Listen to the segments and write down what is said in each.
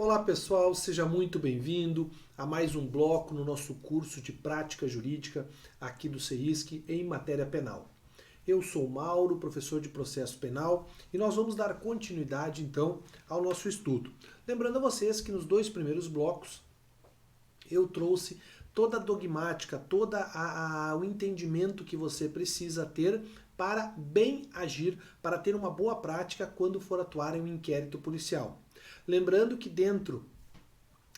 Olá pessoal, seja muito bem-vindo a mais um bloco no nosso curso de prática jurídica aqui do CEISC em matéria penal. Eu sou Mauro, professor de processo penal, e nós vamos dar continuidade então ao nosso estudo. Lembrando a vocês que nos dois primeiros blocos eu trouxe toda a dogmática, o entendimento que você precisa ter para bem agir, para ter uma boa prática quando for atuar em um inquérito policial. Lembrando que dentro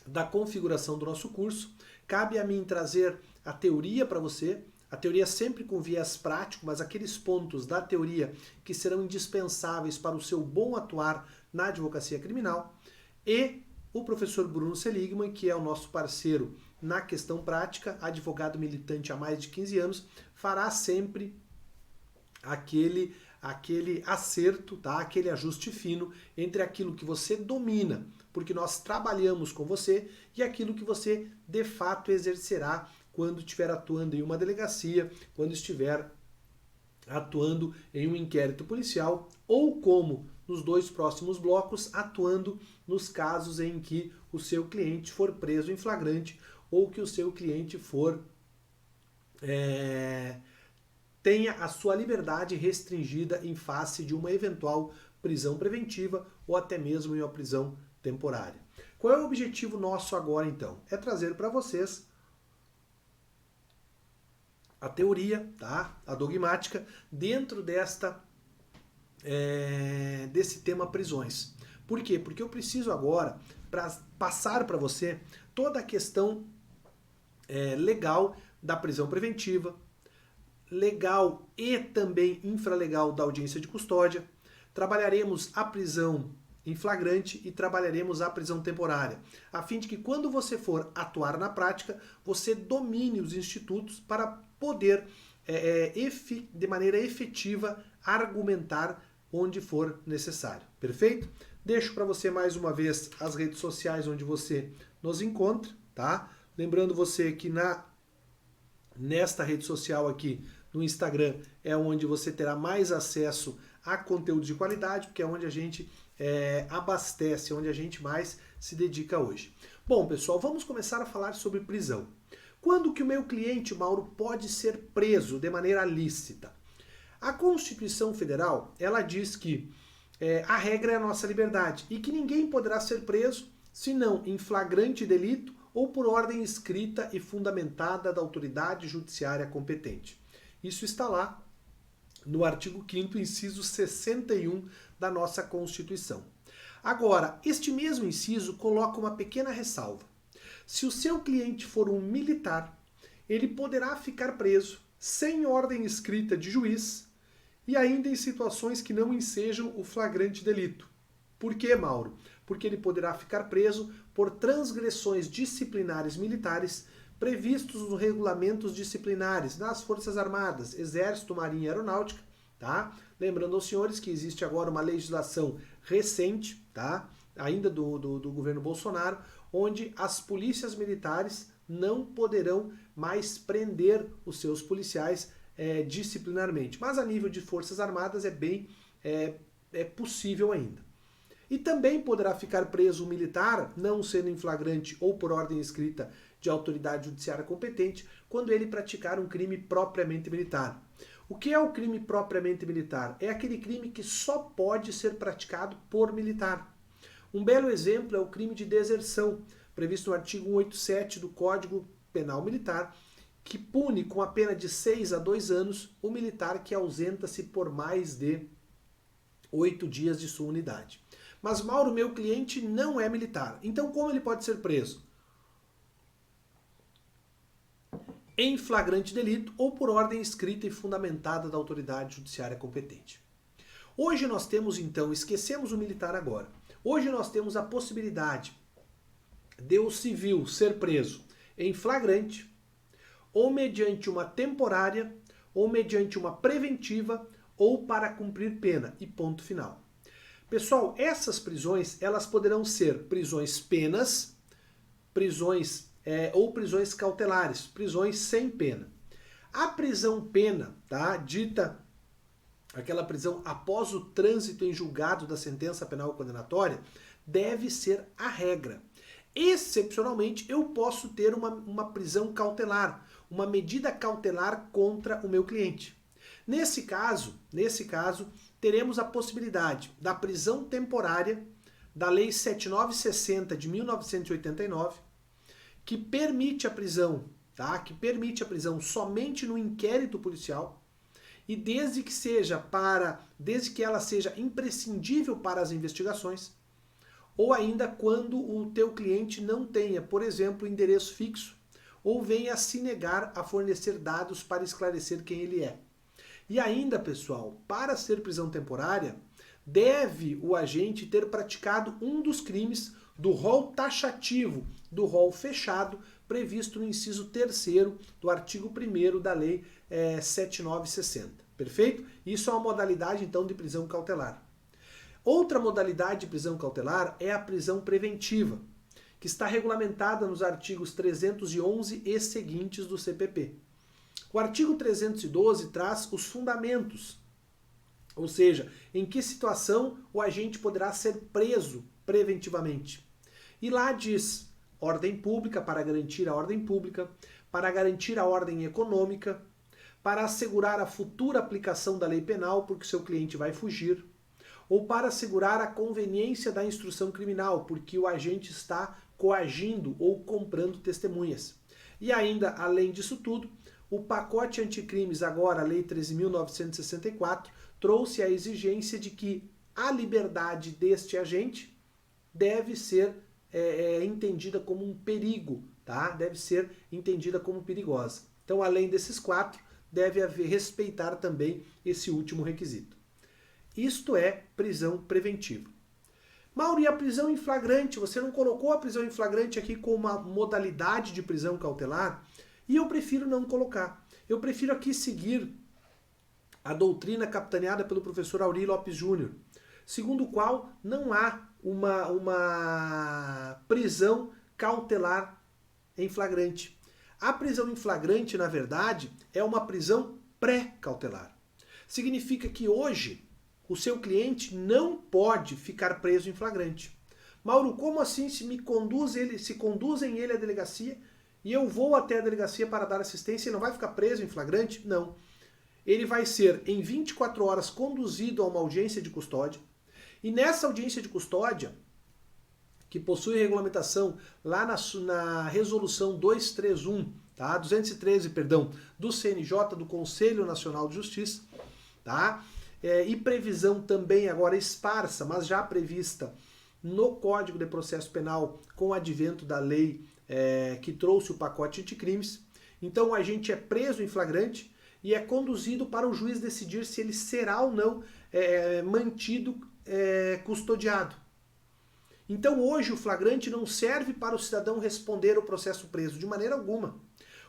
da configuração do nosso curso, cabe a mim trazer a teoria para você, a teoria sempre com viés prático, mas aqueles pontos da teoria que serão indispensáveis para o seu bom atuar na advocacia criminal, e o professor Bruno Seligman, que é o nosso parceiro na questão prática, advogado militante há mais de 15 anos, fará sempre aquele acerto, tá? Aquele ajuste fino entre aquilo que você domina, porque nós trabalhamos com você, e aquilo que você de fato exercerá quando estiver atuando em uma delegacia, quando estiver atuando em um inquérito policial, ou como nos dois próximos blocos, atuando nos casos em que o seu cliente for preso em flagrante ou que o seu cliente tenha a sua liberdade restringida em face de uma eventual prisão preventiva ou até mesmo em uma prisão temporária. Qual é o objetivo nosso agora então? É trazer para vocês a teoria, tá? A dogmática, dentro desse tema prisões. Por quê? Porque eu preciso agora passar para você toda a questão legal da prisão preventiva, legal e também infralegal da audiência de custódia. Trabalharemos a prisão em flagrante e trabalharemos a prisão temporária, a fim de que quando você for atuar na prática, você domine os institutos para poder, de maneira efetiva, argumentar onde for necessário. Perfeito? Deixo para você mais uma vez as redes sociais onde você nos encontra, tá? Lembrando você que nesta rede social aqui, no Instagram, é onde você terá mais acesso a conteúdo de qualidade, porque é onde a gente abastece, onde a gente mais se dedica hoje. Bom, pessoal, vamos começar a falar sobre prisão. Quando que o meu cliente, Mauro, pode ser preso de maneira lícita? A Constituição Federal, ela diz que a regra é a nossa liberdade e que ninguém poderá ser preso senão em flagrante delito ou por ordem escrita e fundamentada da autoridade judiciária competente. Isso está lá no artigo 5º, inciso 61 da nossa Constituição. Agora, este mesmo inciso coloca uma pequena ressalva. Se o seu cliente for um militar, ele poderá ficar preso sem ordem escrita de juiz e ainda em situações que não ensejam o flagrante delito. Por quê, Mauro? Porque ele poderá ficar preso por transgressões disciplinares militares previstos nos regulamentos disciplinares das Forças Armadas, Exército, Marinha e Aeronáutica, tá? Lembrando aos senhores que existe agora uma legislação recente, tá? Ainda do governo Bolsonaro, onde as polícias militares não poderão mais prender os seus policiais disciplinarmente. Mas a nível de Forças Armadas é possível ainda. E também poderá ficar preso o militar, não sendo em flagrante ou por ordem escrita de autoridade judiciária competente, quando ele praticar um crime propriamente militar. O que é o crime propriamente militar? É aquele crime que só pode ser praticado por militar. Um belo exemplo é o crime de deserção, previsto no artigo 187 do Código Penal Militar, que pune com a pena de 6 a 2 anos o militar que ausenta-se por mais de 8 dias de sua unidade. Mas, Mauro, meu cliente não é militar. Então, como ele pode ser preso? Em flagrante delito ou por ordem escrita e fundamentada da autoridade judiciária competente. Hoje nós temos, então, esquecemos o militar agora. Hoje nós temos a possibilidade de o civil ser preso em flagrante, ou mediante uma temporária, ou mediante uma preventiva, ou para cumprir pena, e ponto final. Pessoal, essas prisões, elas poderão ser prisões penas, prisões ou prisões cautelares, prisões sem pena. A prisão pena, tá, dita aquela prisão após o trânsito em julgado da sentença penal condenatória, deve ser a regra. Excepcionalmente, eu posso ter uma prisão cautelar, uma medida cautelar contra o meu cliente. Nesse caso, teremos a possibilidade da prisão temporária da Lei 7960 de 1989, que permite a prisão, tá? Que permite a prisão somente no inquérito policial e desde que ela seja imprescindível para as investigações, ou ainda quando o teu cliente não tenha, por exemplo, endereço fixo, ou venha a se negar a fornecer dados para esclarecer quem ele é. E ainda, pessoal, para ser prisão temporária, deve o agente ter praticado um dos crimes do rol taxativo, do rol fechado, previsto no inciso 3º do artigo 1º da Lei 7960. Perfeito? Isso é uma modalidade, então, de prisão cautelar. Outra modalidade de prisão cautelar é a prisão preventiva, que está regulamentada nos artigos 311 e seguintes do CPP. O artigo 312 traz os fundamentos, ou seja, em que situação o agente poderá ser preso preventivamente. E lá diz ordem pública, para garantir a ordem pública, para garantir a ordem econômica, para assegurar a futura aplicação da lei penal porque seu cliente vai fugir, ou para assegurar a conveniência da instrução criminal porque o agente está coagindo ou comprando testemunhas. E ainda, além disso tudo, o pacote anticrimes, agora a Lei 13.964, trouxe a exigência de que a liberdade deste agente deve ser entendida como um perigo, tá? Deve ser entendida como perigosa. Então, além desses 4, deve haver respeitar também esse último requisito. Isto é prisão preventiva. Mauro, e a prisão em flagrante? Você não colocou a prisão em flagrante aqui como uma modalidade de prisão cautelar? E eu prefiro não colocar. Eu prefiro aqui seguir a doutrina capitaneada pelo professor Auri Lopes Júnior, segundo o qual não há uma prisão cautelar em flagrante. A prisão em flagrante, na verdade, é uma prisão pré-cautelar. Significa que hoje o seu cliente não pode ficar preso em flagrante. Mauro, como assim se conduzem ele à delegacia e eu vou até a delegacia para dar assistência e não vai ficar preso em flagrante? Não. Ele vai ser, em 24 horas, conduzido a uma audiência de custódia. E nessa audiência de custódia, que possui regulamentação lá na resolução 213, do CNJ, do Conselho Nacional de Justiça, tá? E previsão também agora esparsa, mas já prevista no Código de Processo Penal com o advento da lei que trouxe o pacote anticrimes. Então o agente é preso em flagrante e é conduzido para o juiz decidir se ele será ou não mantido custodiado. Então hoje o flagrante não serve para o cidadão responder o processo preso, de maneira alguma.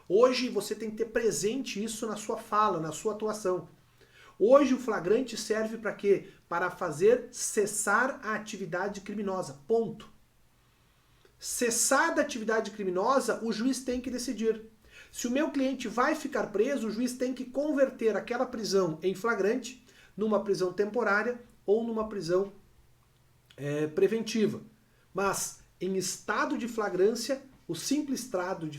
Hoje você tem que ter presente isso na sua fala, na sua atuação. Hoje o flagrante serve para quê? Para fazer cessar a atividade criminosa, ponto. Cessar da atividade criminosa, o juiz tem que decidir. Se o meu cliente vai ficar preso, o juiz tem que converter aquela prisão em flagrante numa prisão temporária ou numa prisão preventiva. Mas em estado de flagrância, o simples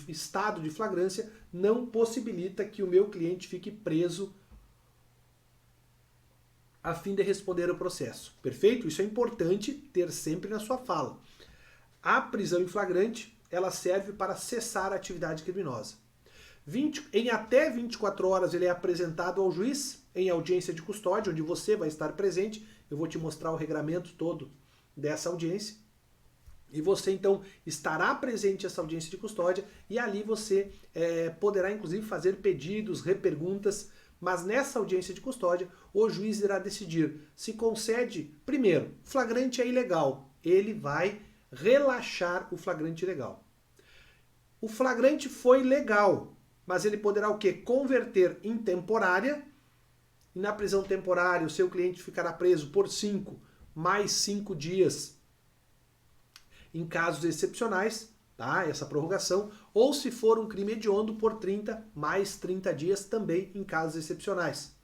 estado de flagrância não possibilita que o meu cliente fique preso a fim de responder ao processo. Perfeito? Isso é importante ter sempre na sua fala. A prisão em flagrante, ela serve para cessar a atividade criminosa. Em até 24 horas ele é apresentado ao juiz em audiência de custódia, onde você vai estar presente. Eu vou te mostrar o regramento todo dessa audiência. E você, então, estará presente nessa audiência de custódia e ali você poderá, inclusive, fazer pedidos, reperguntas, mas nessa audiência de custódia, o juiz irá decidir se concede, primeiro, flagrante é ilegal. Ele vai relaxar o flagrante ilegal. O flagrante foi legal, mas ele poderá o quê? Converter em temporária. E na prisão temporária, o seu cliente ficará preso por 5 mais 5 dias em casos excepcionais, tá? Essa prorrogação, ou se for um crime hediondo, por 30 mais 30 dias também em casos excepcionais.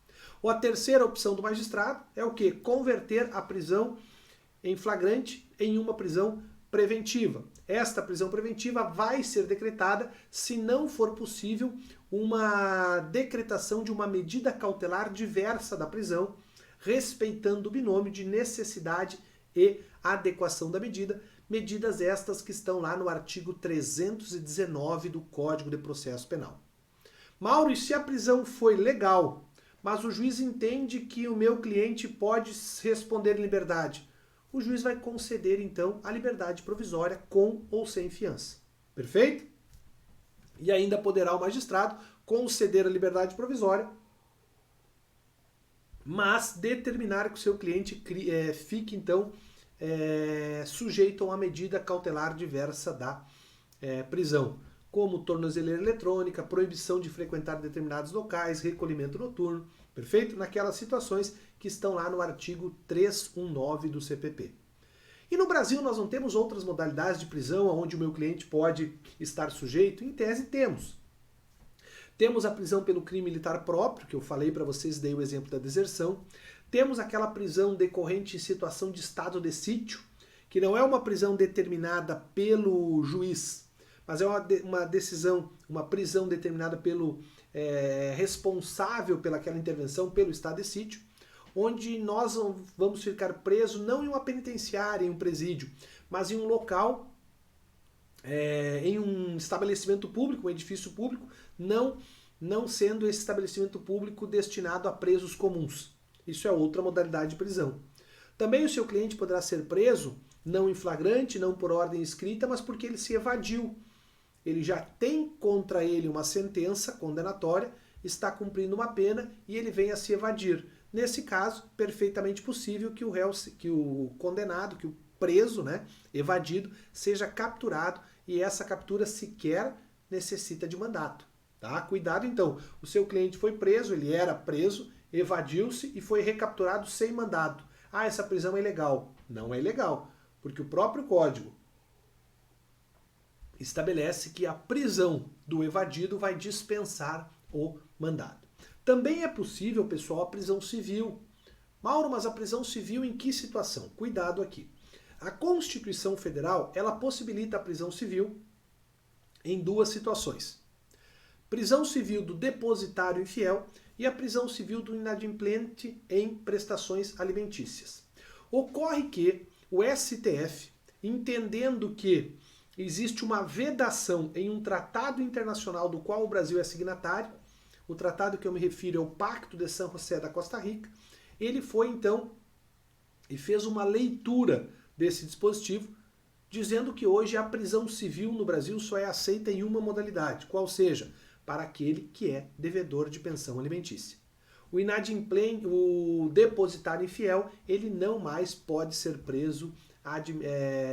Ou a terceira opção do magistrado é o quê? Converter a prisão em flagrante em uma prisão preventiva. Esta prisão preventiva vai ser decretada se não for possível uma decretação de uma medida cautelar diversa da prisão, respeitando o binômio de necessidade e adequação da medida, medidas estas que estão lá no artigo 319 do Código de Processo Penal. Mauro, e se a prisão foi legal, mas o juiz entende que o meu cliente pode responder em liberdade? O juiz vai conceder, então, a liberdade provisória com ou sem fiança. Perfeito? E ainda poderá o magistrado conceder a liberdade provisória, mas determinar que o seu cliente fique, então, sujeito a uma medida cautelar diversa da prisão, como tornozeleira eletrônica, proibição de frequentar determinados locais, recolhimento noturno, perfeito? Naquelas situações que estão lá no artigo 319 do CPP. E no Brasil nós não temos outras modalidades de prisão onde o meu cliente pode estar sujeito? Em tese temos. Temos a prisão pelo crime militar próprio, que eu falei para vocês, dei o exemplo da deserção. Temos aquela prisão decorrente em situação de estado de sítio, que não é uma prisão determinada pelo juiz, mas é uma decisão, uma prisão determinada pelo responsável pelaquela intervenção, pelo estado de sítio, onde nós vamos ficar presos não em uma penitenciária, em um presídio, mas em um local, em um estabelecimento público, um edifício público, não sendo esse estabelecimento público destinado a presos comuns. Isso é outra modalidade de prisão. Também o seu cliente poderá ser preso, não em flagrante, não por ordem escrita, mas porque ele se evadiu. Ele já tem contra ele uma sentença condenatória, está cumprindo uma pena e ele vem a se evadir. Nesse caso, perfeitamente possível que o condenado, que o preso, evadido, seja capturado e essa captura sequer necessita de mandato. Tá? Cuidado então, o seu cliente foi preso, ele era preso, evadiu-se e foi recapturado sem mandato. Ah, essa prisão é ilegal. Não é ilegal, porque o próprio Código estabelece que a prisão do evadido vai dispensar o mandado. Também é possível, pessoal, a prisão civil. Mauro, mas a prisão civil em que situação? Cuidado aqui. A Constituição Federal, ela possibilita a prisão civil em duas situações. Prisão civil do depositário infiel e a prisão civil do inadimplente em prestações alimentícias. Ocorre que o STF, entendendo que existe uma vedação em um tratado internacional do qual o Brasil é signatário, o tratado que eu me refiro é o Pacto de San José da Costa Rica, ele foi então e fez uma leitura desse dispositivo, dizendo que hoje a prisão civil no Brasil só é aceita em uma modalidade, qual seja, para aquele que é devedor de pensão alimentícia. O inadimplente, o depositário infiel, ele não mais pode ser preso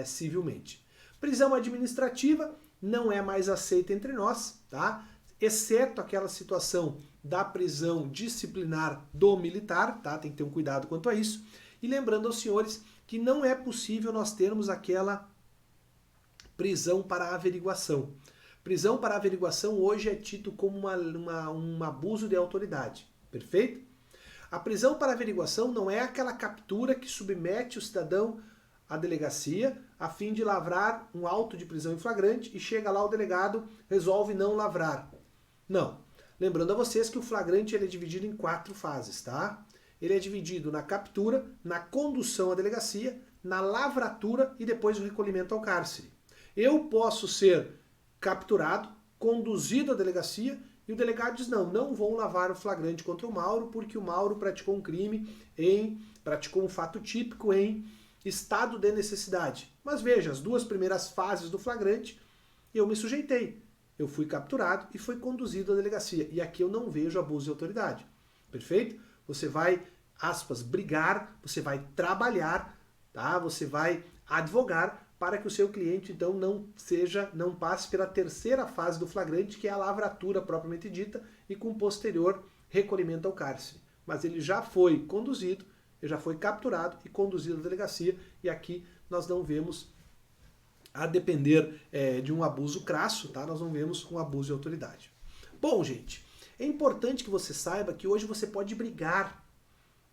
civilmente. Prisão administrativa não é mais aceita entre nós, tá? Exceto aquela situação da prisão disciplinar do militar, tá? Tem que ter um cuidado quanto a isso. E lembrando aos senhores que não é possível nós termos aquela prisão para averiguação. Prisão para averiguação hoje é tido como um abuso de autoridade, perfeito? A prisão para averiguação não é aquela captura que submete o cidadão à delegacia a fim de lavrar um auto de prisão em flagrante e chega lá o delegado, resolve não lavrar. Não. Lembrando a vocês que o flagrante ele é dividido em 4 fases, tá? Ele é dividido na captura, na condução à delegacia, na lavratura e depois o recolhimento ao cárcere. Eu posso ser capturado, conduzido à delegacia e o delegado diz, não vou lavar o flagrante contra o Mauro porque o Mauro praticou um crime, praticou um fato típico em estado de necessidade. Mas veja, as 2 primeiras fases do flagrante, eu me sujeitei. Eu fui capturado e fui conduzido à delegacia. E aqui eu não vejo abuso de autoridade. Perfeito? Você vai, aspas, brigar, você vai trabalhar, tá? Você vai advogar para que o seu cliente, então, não passe pela 3ª fase do flagrante, que é a lavratura propriamente dita, e com posterior recolhimento ao cárcere. Mas ele já foi conduzido, ele já foi capturado e conduzido à delegacia, e aqui nós não vemos, a depender de um abuso crasso, tá? Nós não vemos um abuso de autoridade. Bom, gente, é importante que você saiba que hoje você pode brigar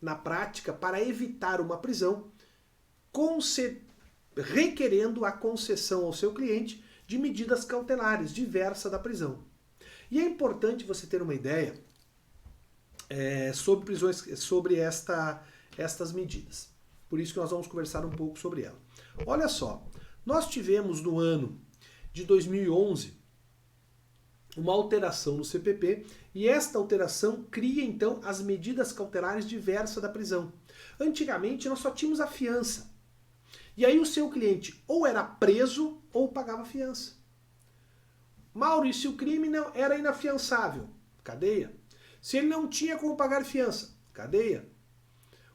na prática para evitar uma prisão requerendo a concessão ao seu cliente de medidas cautelares diversas da prisão. E é importante você ter uma ideia sobre estas medidas. Por isso que nós vamos conversar um pouco sobre ela. Olha só, nós tivemos no ano de 2011 uma alteração no CPP e esta alteração cria então as medidas cautelares diversas da prisão. Antigamente nós só tínhamos a fiança. E aí o seu cliente ou era preso ou pagava fiança. Mauro, e se o crime não era inafiançável? Cadeia. Se ele não tinha como pagar fiança? Cadeia.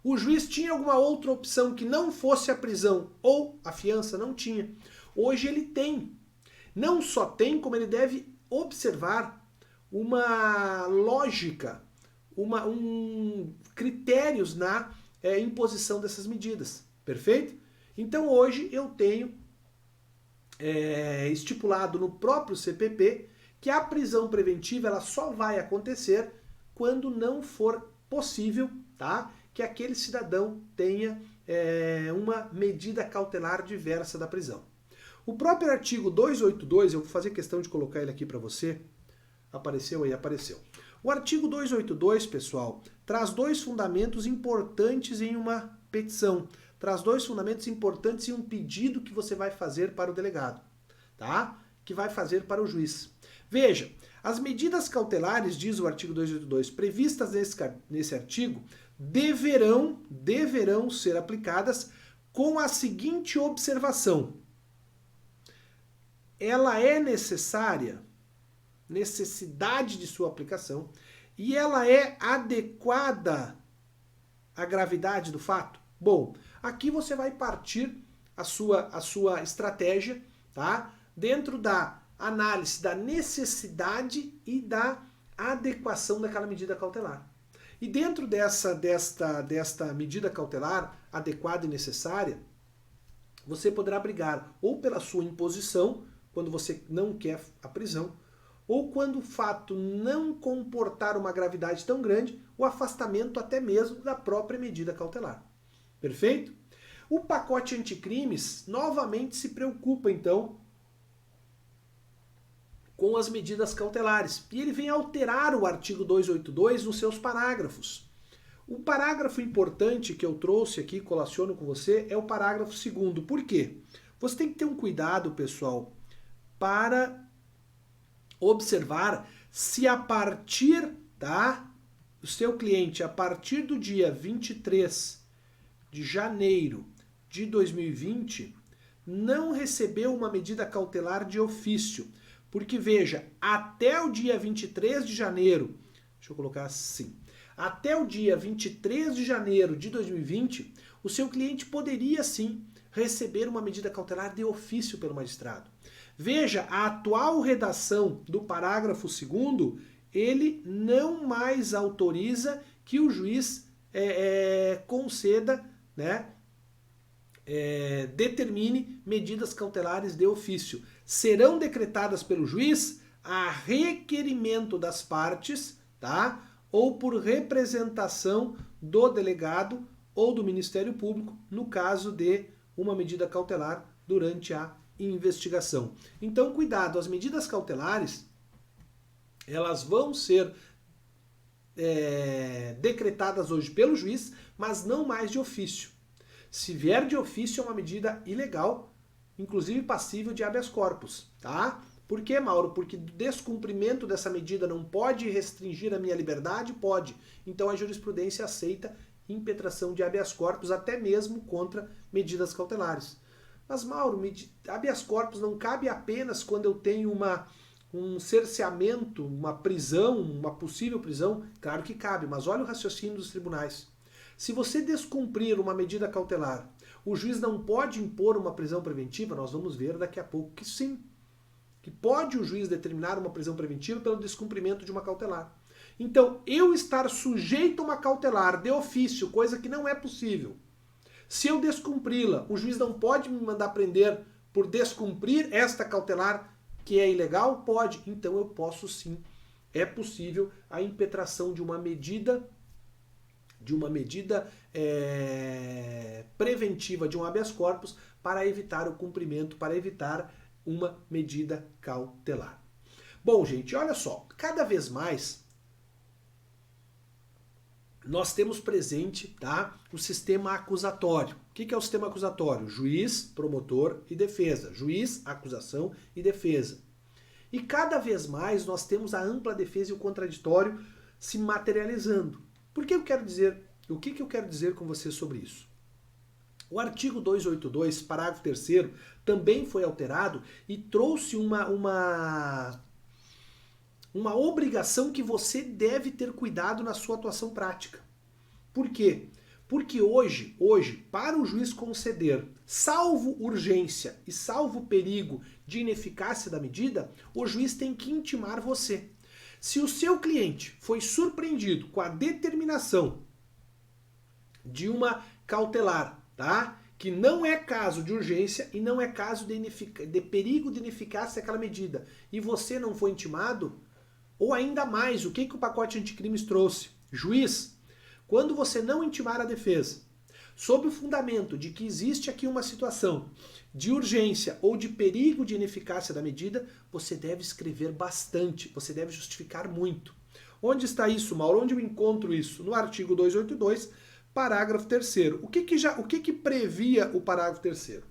O juiz tinha alguma outra opção que não fosse a prisão ou a fiança? Não tinha. Hoje ele tem. Não só tem, como ele deve observar uma lógica, critérios na imposição dessas medidas. Perfeito? Então hoje eu tenho estipulado no próprio CPP que a prisão preventiva ela só vai acontecer quando não for possível, tá, que aquele cidadão tenha uma medida cautelar diversa da prisão. O próprio artigo 282, eu vou fazer questão de colocar ele aqui para você. Apareceu aí? Apareceu. O artigo 282, pessoal, traz dois fundamentos importantes em uma petição. Traz dois fundamentos importantes em um pedido que você vai fazer para o delegado, tá? Que vai fazer para o juiz. Veja, as medidas cautelares, diz o artigo 282, previstas nesse artigo, deverão ser aplicadas com a seguinte observação. Ela é necessidade de sua aplicação, e ela é adequada à gravidade do fato? Bom, aqui você vai partir a sua estratégia, tá? Dentro da análise da necessidade e da adequação daquela medida cautelar. E dentro desta medida cautelar adequada e necessária, você poderá brigar ou pela sua imposição, quando você não quer a prisão, ou quando o fato não comportar uma gravidade tão grande, o afastamento até mesmo da própria medida cautelar. Perfeito? O pacote anticrimes novamente se preocupa, então, com as medidas cautelares. E ele vem alterar o artigo 282 nos seus parágrafos. O parágrafo importante que eu trouxe aqui, colaciono com você, é o parágrafo 2º. Por quê? Você tem que ter um cuidado, pessoal, para observar se a partir, o seu cliente, a partir do dia 23 de janeiro de 2020, não recebeu uma medida cautelar de ofício. Porque, veja, até o dia 23 de janeiro, deixa eu colocar assim, até o dia 23 de janeiro de 2020, o seu cliente poderia sim receber uma medida cautelar de ofício pelo magistrado. Veja, a atual redação do parágrafo 2º, ele não mais autoriza que o juiz conceda, determine medidas cautelares de ofício. Serão decretadas pelo juiz a requerimento das partes, ou por representação do delegado ou do Ministério Público, no caso de uma medida cautelar durante a investigação. Então, cuidado, as medidas cautelares, elas vão ser decretadas hoje pelo juiz, mas não mais de ofício. Se vier de ofício, é uma medida ilegal, inclusive passível de habeas corpus, tá? Por quê, Mauro? Porque o descumprimento dessa medida não pode restringir a minha liberdade? Pode. Então a jurisprudência aceita impetração de habeas corpus até mesmo contra medidas cautelares. Mas, Mauro, habeas corpus não cabe apenas quando eu tenho um cerceamento, uma prisão, uma possível prisão? Claro que cabe, mas olha o raciocínio dos tribunais. Se você descumprir uma medida cautelar, o juiz não pode impor uma prisão preventiva? Nós vamos ver daqui a pouco que sim. Que pode o juiz determinar uma prisão preventiva pelo descumprimento de uma cautelar. Então, eu estar sujeito a uma cautelar de ofício, coisa que não é possível. Se eu descumpri-la, o juiz não pode me mandar prender por descumprir esta cautelar que é ilegal? Pode. Então eu posso sim. É possível a impetração de uma medida de uma medida preventiva de um habeas corpus para evitar o cumprimento, para evitar uma medida cautelar. Bom, gente, olha só, cada vez mais nós temos presente, tá, o sistema acusatório. O que é o sistema acusatório? Juiz, promotor e defesa. Juiz, acusação e defesa. E cada vez mais nós temos a ampla defesa e o contraditório se materializando. O que eu quero dizer com você sobre isso? O artigo 282, parágrafo 3º, também foi alterado e trouxe uma obrigação que você deve ter cuidado na sua atuação prática. Por quê? Porque hoje, para o juiz conceder, salvo urgência e salvo perigo de ineficácia da medida, o juiz tem que intimar você. Se o seu cliente foi surpreendido com a determinação de uma cautelar, tá? Que não é caso de urgência e não é caso de perigo de ineficácia daquela medida, e você não foi intimado, ou ainda mais, o que o pacote anticrimes trouxe? Juiz, quando você não intimar a defesa, sob o fundamento de que existe aqui uma situação de urgência ou de perigo de ineficácia da medida, você deve escrever bastante, você deve justificar muito. Onde está isso, Mauro? Onde eu encontro isso? No artigo 282, parágrafo 3º. O que previa o parágrafo 3º?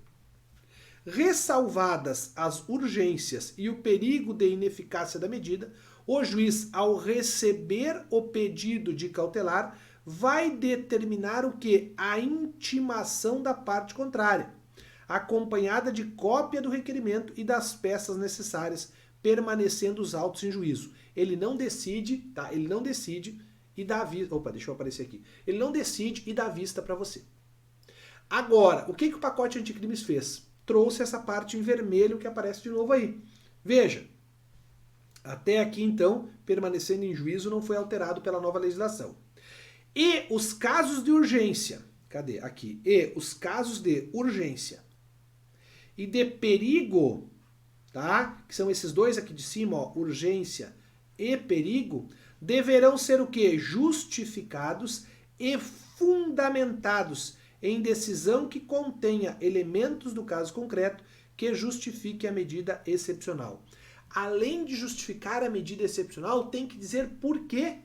Ressalvadas as urgências e o perigo de ineficácia da medida, o juiz, ao receber o pedido de cautelar, vai determinar o que? A intimação da parte contrária, acompanhada de cópia do requerimento e das peças necessárias, permanecendo os autos em juízo. Ele não decide, tá? Ele não decide e dá vista. Opa, deixa eu aparecer aqui. Ele não decide e dá vista para você. Agora, o que o pacote anticrimes fez? Trouxe essa parte em vermelho que aparece de novo aí. Veja, até aqui então, permanecendo em juízo, não foi alterado pela nova legislação. E os casos de urgência, cadê? Aqui. E os casos de urgência e de perigo, tá? Que são esses dois aqui de cima, ó, urgência e perigo, deverão ser o quê? Justificados e fundamentados em decisão que contenha elementos do caso concreto que justifique a medida excepcional. Além de justificar a medida excepcional, tem que dizer por que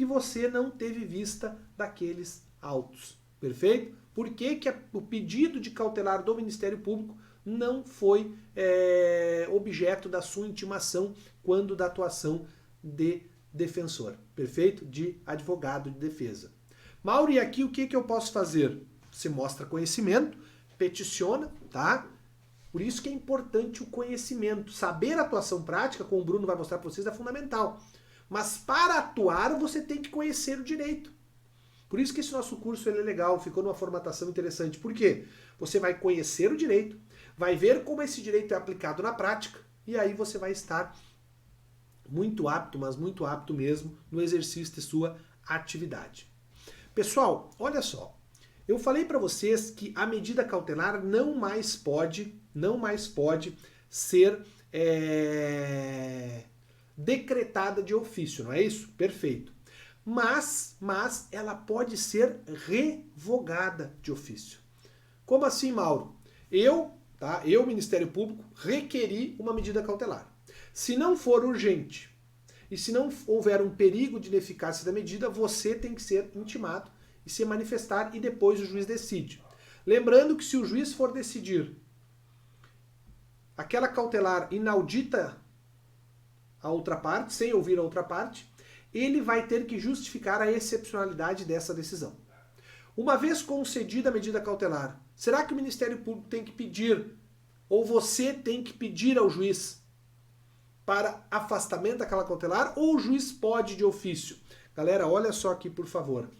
você não teve vista daqueles autos. Perfeito? Por que o pedido de cautelar do Ministério Público não foi objeto da sua intimação quando da atuação de defensor? Perfeito? De advogado de defesa. Mauro, e aqui o que eu posso fazer? Você mostra conhecimento, peticiona, tá? Por isso que é importante o conhecimento. Saber a atuação prática, como o Bruno vai mostrar para vocês, é fundamental. Mas para atuar, você tem que conhecer o direito. Por isso que esse nosso curso ele é legal, ficou numa formatação interessante. Por quê? Você vai conhecer o direito, vai ver como esse direito é aplicado na prática, e aí você vai estar muito apto, mas muito apto mesmo, no exercício de sua atividade. Pessoal, olha só. Eu falei para vocês que a medida cautelar não mais pode ser decretada de ofício, não é isso? Perfeito. Mas ela pode ser revogada de ofício. Como assim, Mauro? Eu, Ministério Público, requeri uma medida cautelar. Se não for urgente e se não houver um perigo de ineficácia da medida, você tem que ser intimado e se manifestar e depois o juiz decide. Lembrando que se o juiz for decidir aquela cautelar inaudita a outra parte, sem ouvir a outra parte, ele vai ter que justificar a excepcionalidade dessa decisão. Uma vez concedida a medida cautelar, será que o Ministério Público tem que pedir, ou você tem que pedir ao juiz para afastamento daquela cautelar, ou o juiz pode de ofício? Galera, olha só aqui, por favor.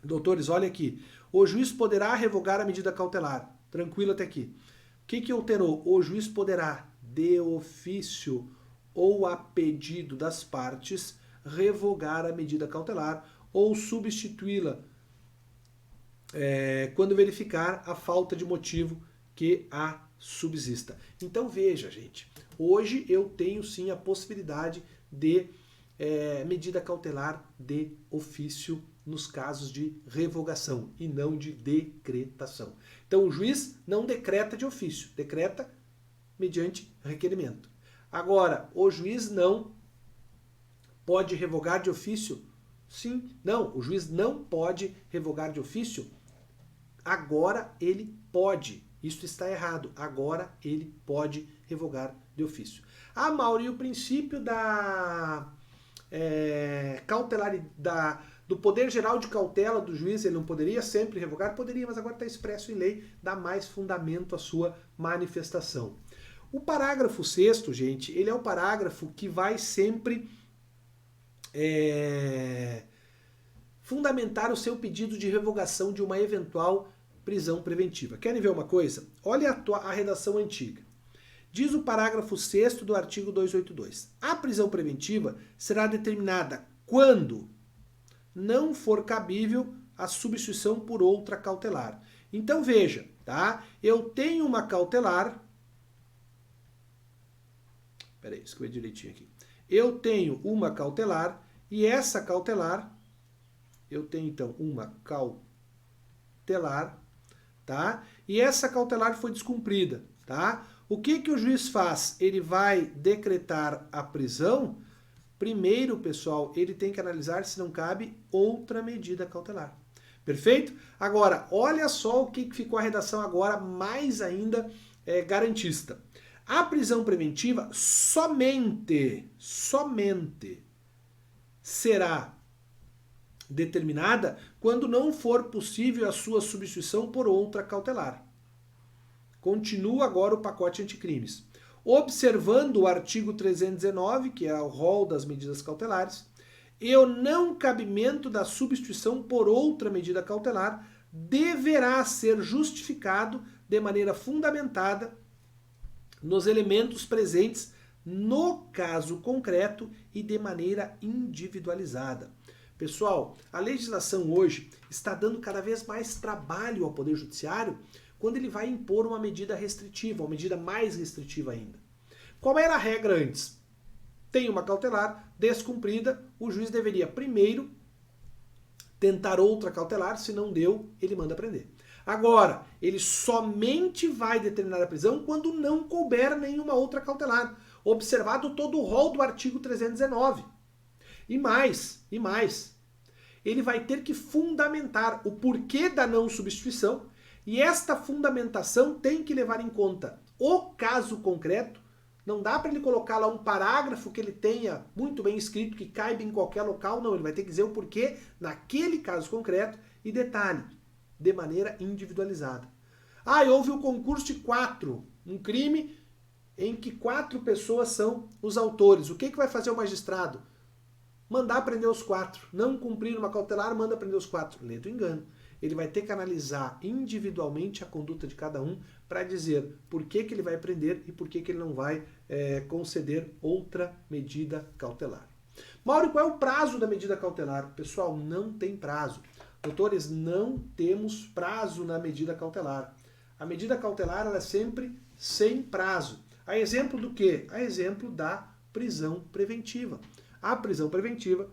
Doutores, olha aqui. O juiz poderá revogar a medida cautelar. Tranquilo até aqui. O que alterou? O juiz poderá, de ofício ou a pedido das partes, revogar a medida cautelar ou substituí-la quando verificar a falta de motivo que a subsista. Então veja, gente, hoje eu tenho sim a possibilidade de medida cautelar de ofício nos casos de revogação e não de decretação. Então o juiz não decreta de ofício, decreta mediante requerimento. Agora, o juiz não pode revogar de ofício? Sim. Não, o juiz não pode revogar de ofício? Agora ele pode. Isso está errado. Agora ele pode revogar de ofício. Ah, Mauro, e o princípio da do poder geral de cautela do juiz, ele não poderia sempre revogar? Poderia, mas agora está expresso em lei, dá mais fundamento à sua manifestação. O parágrafo 6º, gente, ele é o parágrafo que vai sempre fundamentar o seu pedido de revogação de uma eventual prisão preventiva. Querem ver uma coisa? Olha a redação antiga. Diz o parágrafo 6º do artigo 282. A prisão preventiva será determinada quando não for cabível a substituição por outra cautelar. Então veja, tá? Eu tenho uma cautelar. Peraí, escrevi direitinho aqui. Eu tenho uma cautelar e essa cautelar, eu tenho então uma cautelar, tá? E essa cautelar foi descumprida, tá? O que o juiz faz? Ele vai decretar a prisão. Primeiro, pessoal, ele tem que analisar se não cabe outra medida cautelar. Perfeito? Agora, olha só o que ficou a redação agora mais ainda garantista. A prisão preventiva somente será determinada quando não for possível a sua substituição por outra cautelar. Continua agora o pacote anticrimes. Observando o artigo 319, que é o rol das medidas cautelares, e o não cabimento da substituição por outra medida cautelar deverá ser justificado de maneira fundamentada nos elementos presentes no caso concreto e de maneira individualizada. Pessoal, a legislação hoje está dando cada vez mais trabalho ao Poder Judiciário quando ele vai impor uma medida restritiva, uma medida mais restritiva ainda. Qual era a regra antes? Tem uma cautelar descumprida, o juiz deveria primeiro tentar outra cautelar, se não deu, ele manda prender. Agora, ele somente vai determinar a prisão quando não couber nenhuma outra cautelar, observado todo o rol do artigo 319. E mais, ele vai ter que fundamentar o porquê da não substituição, e esta fundamentação tem que levar em conta o caso concreto. Não dá para ele colocar lá um parágrafo que ele tenha muito bem escrito, que caiba em qualquer local, não. Ele vai ter que dizer o porquê naquele caso concreto e detalhe, de maneira individualizada. Ah, houve o concurso de 4, um crime em que 4 pessoas são os autores. O que vai fazer o magistrado? Mandar prender os 4. Não cumprir uma cautelar, manda prender os 4. Lê do engano. Ele vai ter que analisar individualmente a conduta de cada um para dizer por que ele vai prender e por que ele não vai conceder outra medida cautelar. Mauro, qual é o prazo da medida cautelar? Pessoal, não tem prazo. Doutores, não temos prazo na medida cautelar. A medida cautelar ela é sempre sem prazo. A exemplo do quê? A exemplo da prisão preventiva. A prisão preventiva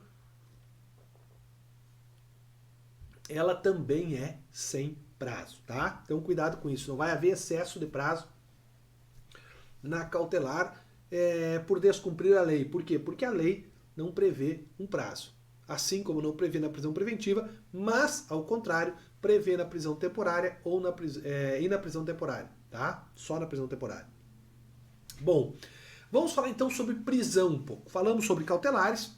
ela também é sem prazo, tá? Então cuidado com isso, não vai haver excesso de prazo na cautelar por descumprir a lei. Por quê? Porque a lei não prevê um prazo. Assim como não prevê na prisão preventiva, mas, ao contrário, prevê na prisão temporária ou e na prisão temporária, tá? Só na prisão temporária. Bom, vamos falar então sobre prisão um pouco. Falamos sobre cautelares.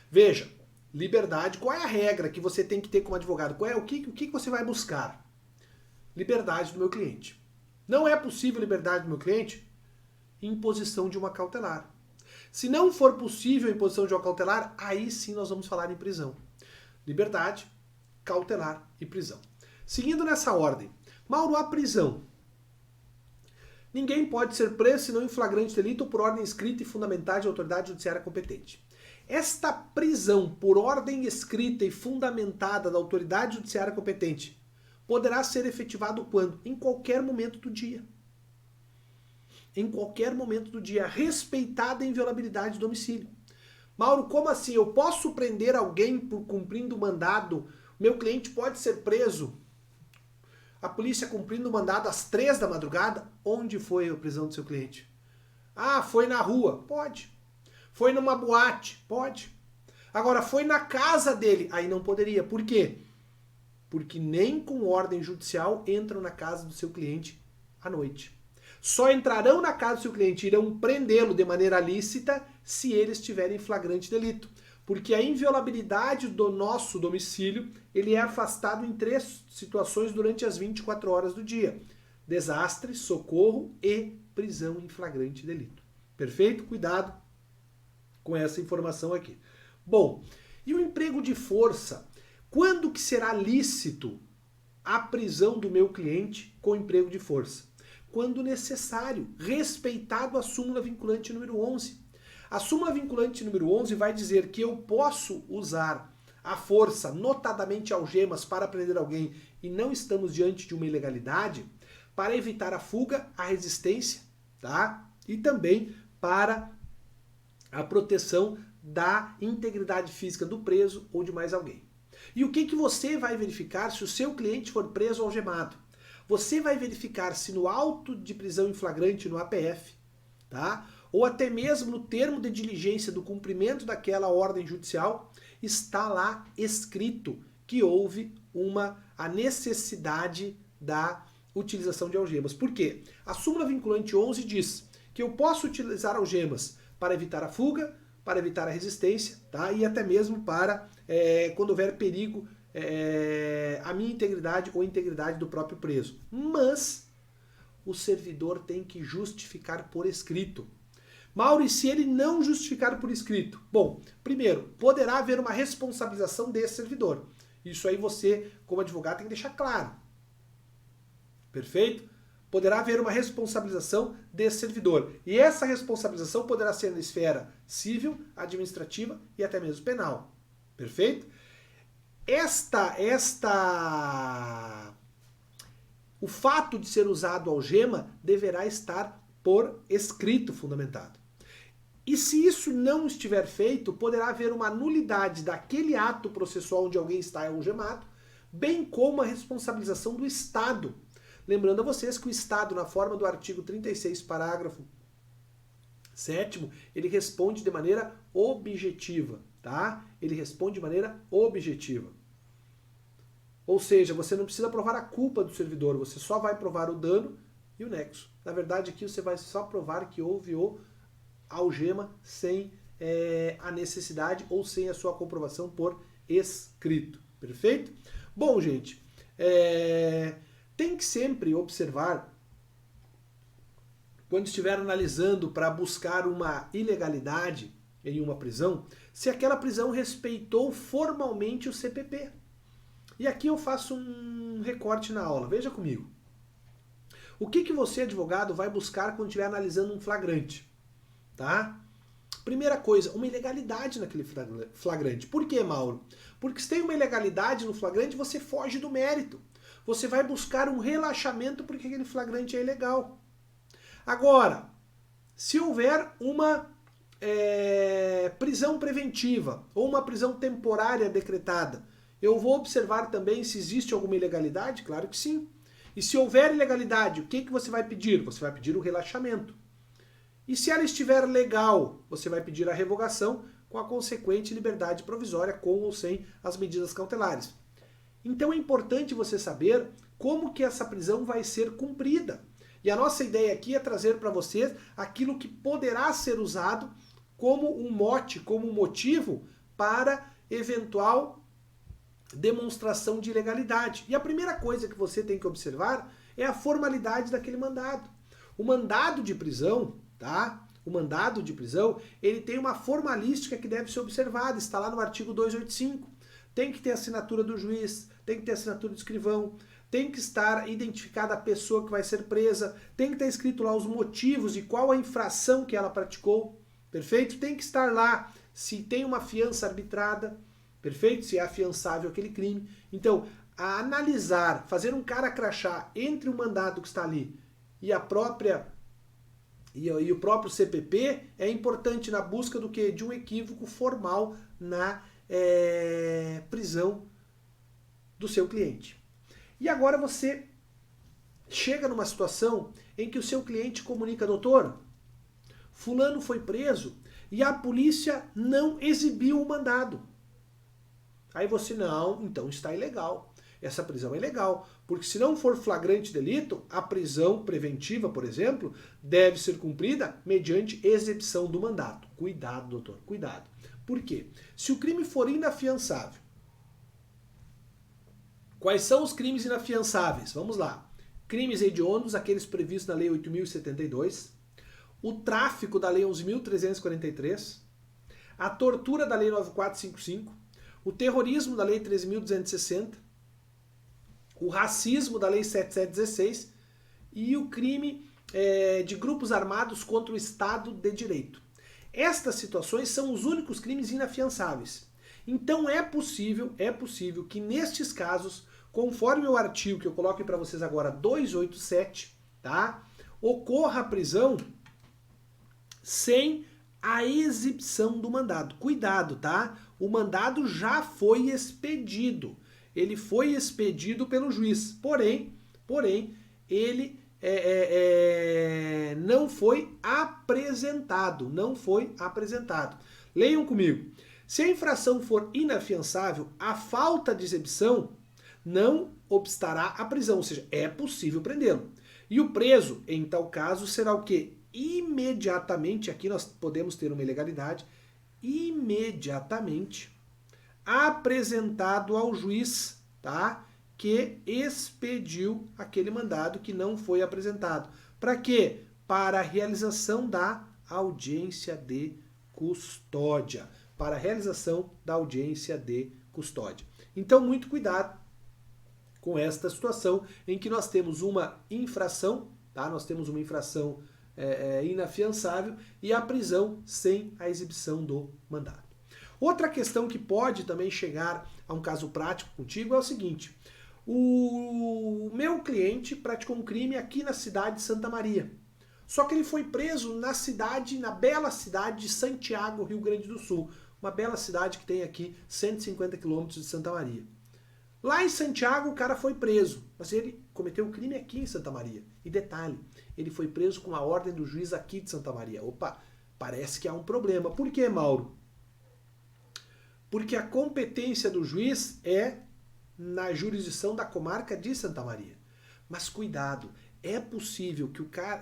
Veja, liberdade, qual é a regra que você tem que ter como advogado? O que você vai buscar? Liberdade do meu cliente. Não é possível liberdade do meu cliente? Imposição de uma cautelar. Se não for possível a imposição de uma cautelar, aí sim nós vamos falar em prisão. Liberdade, cautelar e prisão. Seguindo nessa ordem, Mauro, a prisão. Ninguém pode ser preso senão em flagrante delito ou por ordem escrita e fundamentada de autoridade judiciária competente. Esta prisão por ordem escrita e fundamentada da autoridade judiciária competente poderá ser efetivado quando? Em qualquer momento do dia. Em qualquer momento do dia, respeitada a inviolabilidade do domicílio. Mauro, como assim? Eu posso prender alguém por cumprindo o mandado? Meu cliente pode ser preso? A polícia cumprindo o mandado às 3 da madrugada? Onde foi a prisão do seu cliente? Ah, foi na rua? Pode. Foi numa boate? Pode. Agora, foi na casa dele? Aí não poderia. Por quê? Porque nem com ordem judicial entram na casa do seu cliente à noite. Só entrarão na casa do seu cliente, irão prendê-lo de maneira lícita se ele estiver em flagrante delito. Porque a inviolabilidade do nosso domicílio, ele é afastado em 3 situações durante as 24 horas do dia. Desastre, socorro e prisão em flagrante delito. Perfeito? Cuidado com essa informação aqui. Bom, e o emprego de força? Quando que será lícito a prisão do meu cliente com emprego de força? Quando necessário, respeitado a súmula vinculante número 11. A súmula vinculante número 11 vai dizer que eu posso usar a força, notadamente algemas, para prender alguém e não estamos diante de uma ilegalidade, para evitar a fuga, a resistência, tá? E também para a proteção da integridade física do preso ou de mais alguém. E o que você vai verificar se o seu cliente for preso ou algemado? Você vai verificar se no auto de prisão em flagrante, no APF, tá? Ou até mesmo no termo de diligência do cumprimento daquela ordem judicial, está lá escrito que houve a necessidade da utilização de algemas. Por quê? A súmula vinculante 11 diz que eu posso utilizar algemas para evitar a fuga, para evitar a resistência, tá? E até mesmo para, quando houver perigo, a minha integridade ou a integridade do próprio preso. Mas o servidor tem que justificar por escrito. Mauro, e se ele não justificar por escrito? Bom, primeiro, poderá haver uma responsabilização desse servidor. Isso aí você, como advogado, tem que deixar claro. Perfeito? Poderá haver uma responsabilização desse servidor. E essa responsabilização poderá ser na esfera civil, administrativa e até mesmo penal. Perfeito? O fato de ser usado algema deverá estar por escrito fundamentado. E se isso não estiver feito, poderá haver uma nulidade daquele ato processual onde alguém está algemado, bem como a responsabilização do Estado. Lembrando a vocês que o Estado, na forma do artigo 36, parágrafo 7º, ele responde de maneira objetiva, tá? Ele responde de maneira objetiva. Ou seja, você não precisa provar a culpa do servidor, você só vai provar o dano e o nexo. Na verdade, aqui você vai só provar que houve a algema sem a necessidade ou sem a sua comprovação por escrito. Perfeito? Bom, gente, tem que sempre observar, quando estiver analisando para buscar uma ilegalidade em uma prisão, se aquela prisão respeitou formalmente o CPP. E aqui eu faço um recorte na aula, veja comigo. O que você, advogado, vai buscar quando estiver analisando um flagrante? Tá? Primeira coisa, uma ilegalidade naquele flagrante. Por quê, Mauro? Porque se tem uma ilegalidade no flagrante, você foge do mérito. Você vai buscar um relaxamento porque aquele flagrante é ilegal. Agora, se houver uma prisão preventiva ou uma prisão temporária decretada, eu vou observar também se existe alguma ilegalidade? Claro que sim. E se houver ilegalidade, o que você vai pedir? Você vai pedir o relaxamento. E se ela estiver legal, você vai pedir a revogação com a consequente liberdade provisória, com ou sem as medidas cautelares. Então é importante você saber como que essa prisão vai ser cumprida. E a nossa ideia aqui é trazer para vocês aquilo que poderá ser usado como um mote, como um motivo para eventual demonstração de ilegalidade. E a primeira coisa que você tem que observar é a formalidade daquele mandado. O mandado de prisão, tá? O mandado de prisão, ele tem uma formalística que deve ser observada, está lá no artigo 285. Tem que ter assinatura do juiz, tem que ter assinatura do escrivão, tem que estar identificada a pessoa que vai ser presa, tem que estar escrito lá os motivos e qual a infração que ela praticou, perfeito? Tem que estar lá se tem uma fiança arbitrada, perfeito? Se é afiançável aquele crime. Então, a analisar, fazer um cara crachá entre o mandado que está ali e a própria E o próprio CPP é importante na busca do quê? De um equívoco formal na prisão do seu cliente. E agora você chega numa situação em que o seu cliente comunica, doutor, fulano foi preso e a polícia não exibiu o mandado. Aí você, não, então está ilegal. Essa prisão é ilegal, porque se não for flagrante delito, a prisão preventiva, por exemplo, deve ser cumprida mediante exibição do mandato. Cuidado, doutor, cuidado. Por quê? Se o crime for inafiançável, quais são os crimes inafiançáveis? Vamos lá. Crimes hediondos, aqueles previstos na Lei 8.072, o tráfico da Lei 11.343, a tortura da Lei 9455, o terrorismo da Lei 13.260, o racismo da Lei 7716 e o crime de grupos armados contra o Estado de Direito. Estas situações são os únicos crimes inafiançáveis. Então é possível que nestes casos, conforme o artigo que eu coloco para vocês agora, 287, tá? Ocorra a prisão sem a exibição do mandado. Cuidado, tá? O mandado já foi expedido. Ele foi expedido pelo juiz. Porém, ele não foi apresentado. Não foi apresentado. Leiam comigo. Se a infração for inafiançável, a falta de exibição não obstará a prisão, ou seja, é possível prendê-lo. E o preso, em tal caso, será o quê? Imediatamente, aqui nós podemos ter uma ilegalidade, imediatamente apresentado ao juiz, tá? Que expediu aquele mandado que não foi apresentado. Para quê? Para a realização da audiência de custódia. Para a realização da audiência de custódia. Então, muito cuidado com esta situação em que nós temos uma infração, tá? Nós temos uma infração inafiançável e a prisão sem a exibição do mandado. Outra questão que pode também chegar a um caso prático contigo é o seguinte: o meu cliente praticou um crime aqui na cidade de Santa Maria. Só que ele foi preso na bela cidade de Santiago, Rio Grande do Sul. Uma bela cidade que tem aqui 150 quilômetros de Santa Maria. Lá em Santiago o cara foi preso, mas ele cometeu um crime aqui em Santa Maria. E detalhe, ele foi preso com a ordem do juiz aqui de Santa Maria. Opa, parece que há um problema. Por quê, Mauro? Porque a competência do juiz é na jurisdição da comarca de Santa Maria. Mas cuidado, é possível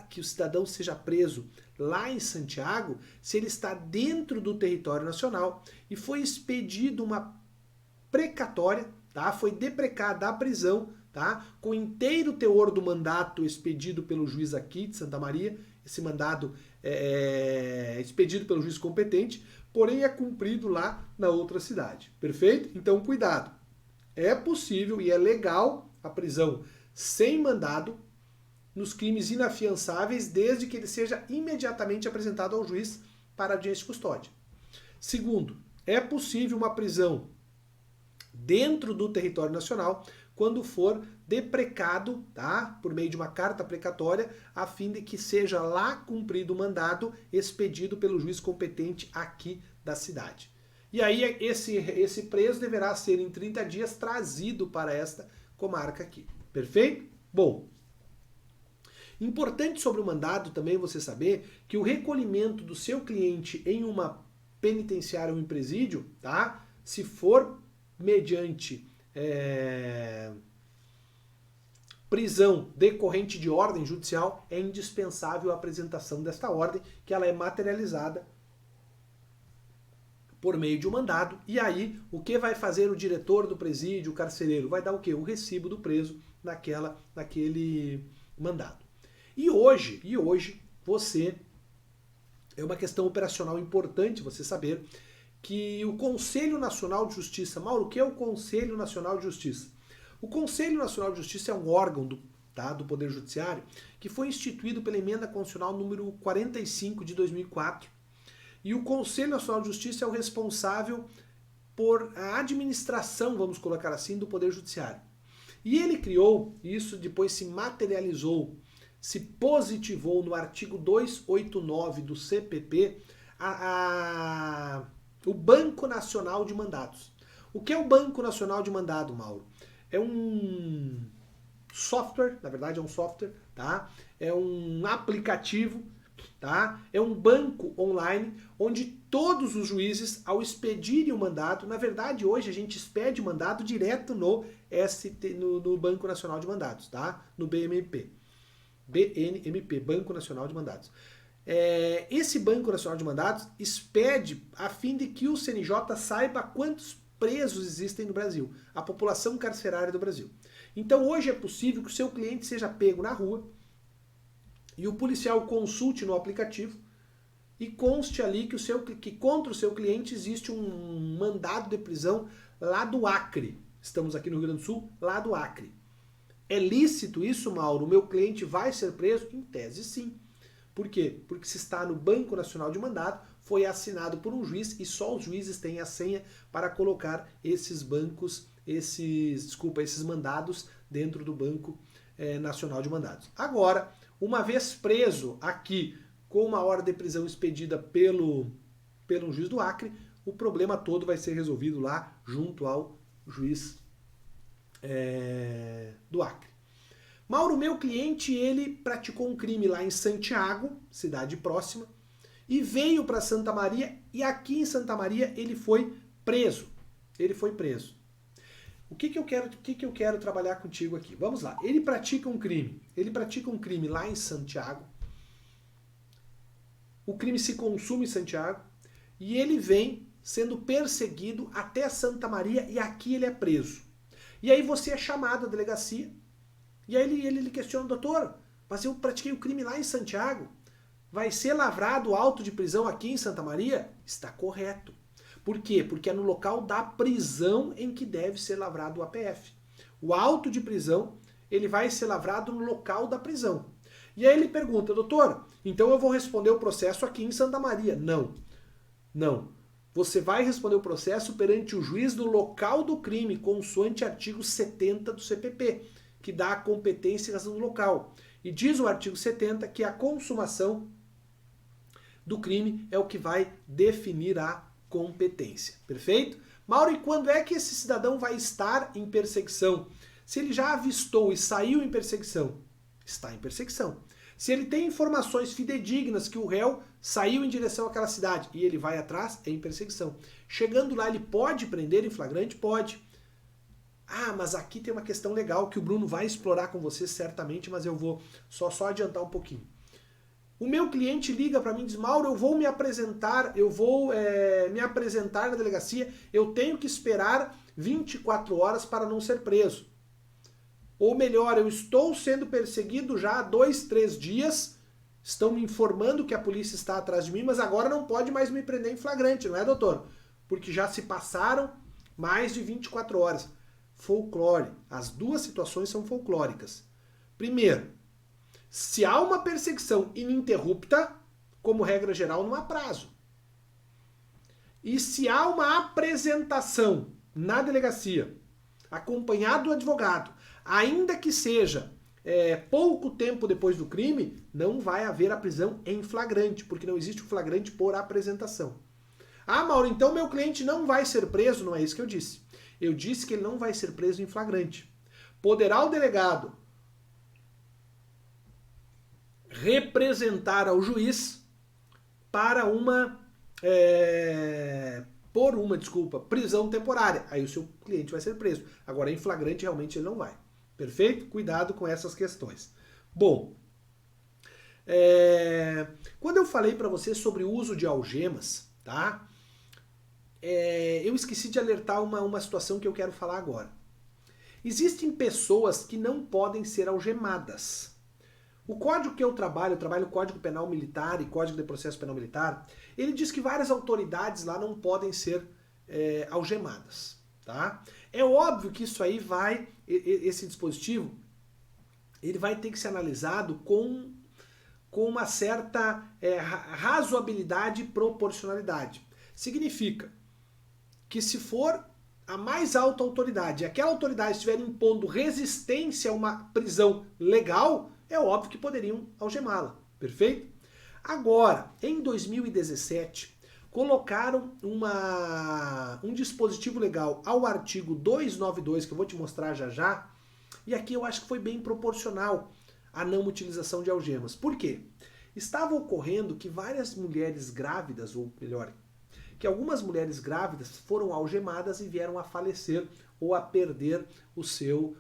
que o cidadão seja preso lá em Santiago se ele está dentro do território nacional e foi expedido uma precatória, tá? Foi deprecada a prisão, tá? Com o inteiro teor do mandato expedido pelo juiz aqui de Santa Maria. Esse mandado é expedido pelo juiz competente, porém é cumprido lá na outra cidade. Perfeito? Então, cuidado. É possível e é legal a prisão sem mandado nos crimes inafiançáveis, desde que ele seja imediatamente apresentado ao juiz para audiência de custódia. Segundo, é possível uma prisão dentro do território nacional quando for deprecado, tá? Por meio de uma carta precatória, a fim de que seja lá cumprido o mandado expedido pelo juiz competente aqui da cidade. E aí esse preso deverá ser em 30 dias trazido para esta comarca aqui. Perfeito? Bom, importante sobre o mandado também você saber que o recolhimento do seu cliente em uma penitenciária ou em presídio, tá? Se for mediante prisão decorrente de ordem judicial, é indispensável a apresentação desta ordem, que ela é materializada por meio de um mandado. E aí, o que vai fazer o diretor do presídio, o carcereiro? Vai dar o quê? O recibo do preso naquele mandado. E hoje, você, é uma questão operacional importante você saber que o Conselho Nacional de Justiça, Mauro, o que é o Conselho Nacional de Justiça? O Conselho Nacional de Justiça é um órgão do Poder Judiciário que foi instituído pela Emenda Constitucional número 45 de 2004. E o Conselho Nacional de Justiça é o responsável por a administração, vamos colocar assim, do Poder Judiciário. E ele criou, isso depois se materializou se positivou no artigo 289 do CPP o Banco Nacional de Mandados. O que é o Banco Nacional de Mandado, Mauro? É um software, na verdade é um software, tá? É um aplicativo, tá? É um banco online onde todos os juízes, ao expedirem o mandado, na verdade hoje a gente expede o mandado direto no Banco Nacional de Mandados, tá? No BNMP, Banco Nacional de Mandados. Esse Banco Nacional de Mandados expede a fim de que o CNJ saiba quantos presos existem no Brasil, a população carcerária do Brasil. Então hoje é possível que o seu cliente seja pego na rua e o policial consulte no aplicativo e conste ali que contra o seu cliente existe um mandado de prisão lá do Acre. Estamos aqui no Rio Grande do Sul, lá do Acre. É lícito isso, Mauro? O meu cliente vai ser preso? Em tese, sim. Por quê? Porque se está no Banco Nacional de Mandado, foi assinado por um juiz e só os juízes têm a senha para colocar esses mandados dentro do Banco Nacional de Mandados. Agora, uma vez preso aqui com uma ordem de prisão expedida pelo juiz do Acre, o problema todo vai ser resolvido lá junto ao juiz do Acre. Mauro, meu cliente, ele praticou um crime lá em Santiago, cidade próxima, e veio para Santa Maria, e aqui em Santa Maria ele foi preso. Ele foi preso. O que eu quero trabalhar contigo aqui? Vamos lá. Ele pratica um crime. Ele pratica um crime lá em Santiago. O crime se consuma em Santiago e ele vem sendo perseguido até Santa Maria e aqui ele é preso. E aí você é chamado à delegacia e aí ele questiona, doutor, mas eu pratiquei o crime lá em Santiago. Vai ser lavrado o auto de prisão aqui em Santa Maria? Está correto. Por quê? Porque é no local da prisão em que deve ser lavrado o APF. O auto de prisão, ele vai ser lavrado no local da prisão. E aí ele pergunta, doutor, então eu vou responder o processo aqui em Santa Maria. Não. Não. Você vai responder o processo perante o juiz do local do crime, consoante artigo 70 do CPP, que dá a competência e razão do local. E diz o artigo 70 que a consumação do crime é o que vai definir a competência. Perfeito? Mauro, e quando é que esse cidadão vai estar em perseguição? Se ele já avistou e saiu em perseguição, está em perseguição. Se ele tem informações fidedignas que o réu saiu em direção àquela cidade e ele vai atrás, é em perseguição. Chegando lá, ele pode prender em flagrante? Pode. Ah, mas aqui tem uma questão legal que o Bruno vai explorar com você certamente, mas eu vou só adiantar um pouquinho. O meu cliente liga para mim e diz, Mauro, eu vou me apresentar na delegacia, eu tenho que esperar 24 horas para não ser preso. Ou melhor, eu estou sendo perseguido já há 2, 3 dias, estão me informando que a polícia está atrás de mim, mas agora não pode mais me prender em flagrante, não é, doutor? Porque já se passaram mais de 24 horas. Folclore. As duas situações são folclóricas. Primeiro, se há uma perseguição ininterrupta, como regra geral, não há prazo. E se há uma apresentação na delegacia, acompanhado do advogado, ainda que seja pouco tempo depois do crime, não vai haver a prisão em flagrante, porque não existe o flagrante por apresentação. Ah, Mauro, então meu cliente não vai ser preso? Não é isso que eu disse. Eu disse que ele não vai ser preso em flagrante. Poderá o delegado representar ao juiz para prisão temporária. Aí o seu cliente vai ser preso. Agora, em flagrante, realmente ele não vai. Perfeito? Cuidado com essas questões. Bom, quando eu falei para você sobre o uso de algemas, tá? Eu esqueci de alertar uma situação que eu quero falar agora. Existem pessoas que não podem ser algemadas. O código que eu trabalho o Código Penal Militar e Código de Processo Penal Militar, ele diz que várias autoridades lá não podem ser algemadas. Tá? É óbvio que isso aí esse dispositivo, ele vai ter que ser analisado com uma certa razoabilidade e proporcionalidade. Significa que se for a mais alta autoridade, e aquela autoridade estiver impondo resistência a uma prisão legal, é óbvio que poderiam algemá-la, perfeito? Agora, em 2017, colocaram um dispositivo legal ao artigo 292, que eu vou te mostrar já já, e aqui eu acho que foi bem proporcional à não utilização de algemas. Por quê? Estava ocorrendo que várias mulheres grávidas, ou melhor, que algumas mulheres grávidas foram algemadas e vieram a falecer ou a perder o seu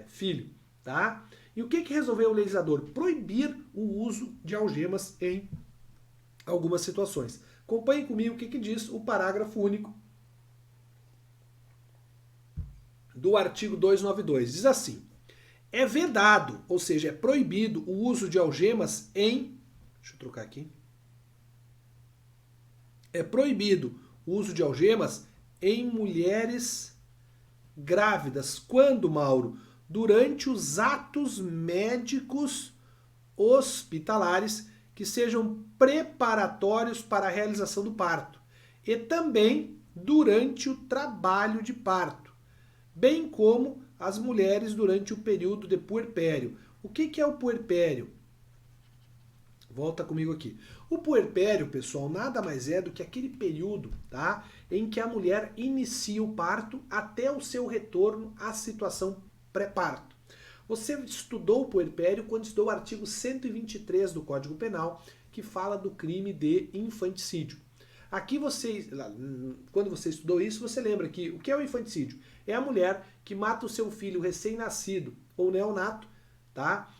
filho, tá? E o que resolveu o legislador? Proibir o uso de algemas em algumas situações. Acompanhe comigo o que diz o parágrafo único do artigo 292. Diz assim: é vedado, ou seja, é proibido o uso de algemas em... Deixa eu trocar aqui. É proibido o uso de algemas em mulheres grávidas. Quando, Mauro? Durante os atos médicos hospitalares que sejam preparatórios para a realização do parto. E também durante o trabalho de parto. Bem como as mulheres durante o período de puerpério. O que é o puerpério? Volta comigo aqui. O puerpério, pessoal, nada mais é do que aquele período, tá, em que a mulher inicia o parto até o seu retorno à situação pré-parto. Você estudou o puerpério quando estudou o artigo 123 do Código Penal, que fala do crime de infanticídio. Aqui quando você estudou isso, você lembra que o que é o infanticídio? É a mulher que mata o seu filho recém-nascido ou neonato, tá?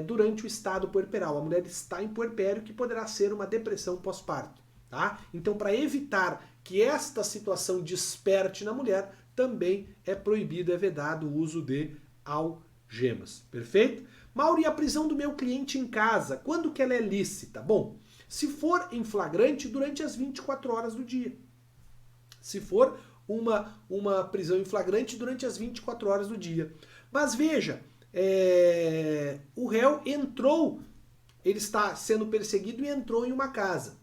Durante o estado puerperal. A mulher está em puerpério, que poderá ser uma depressão pós-parto. Tá? Então, para evitar que esta situação desperte na mulher, também é proibido, é vedado o uso de algemas. Perfeito? Mauro, e a prisão do meu cliente em casa? Quando que ela é lícita? Bom, se for em flagrante, durante as 24 horas do dia. Se for uma prisão em flagrante, durante as 24 horas do dia. Mas veja, o réu entrou, ele está sendo perseguido e entrou em uma casa.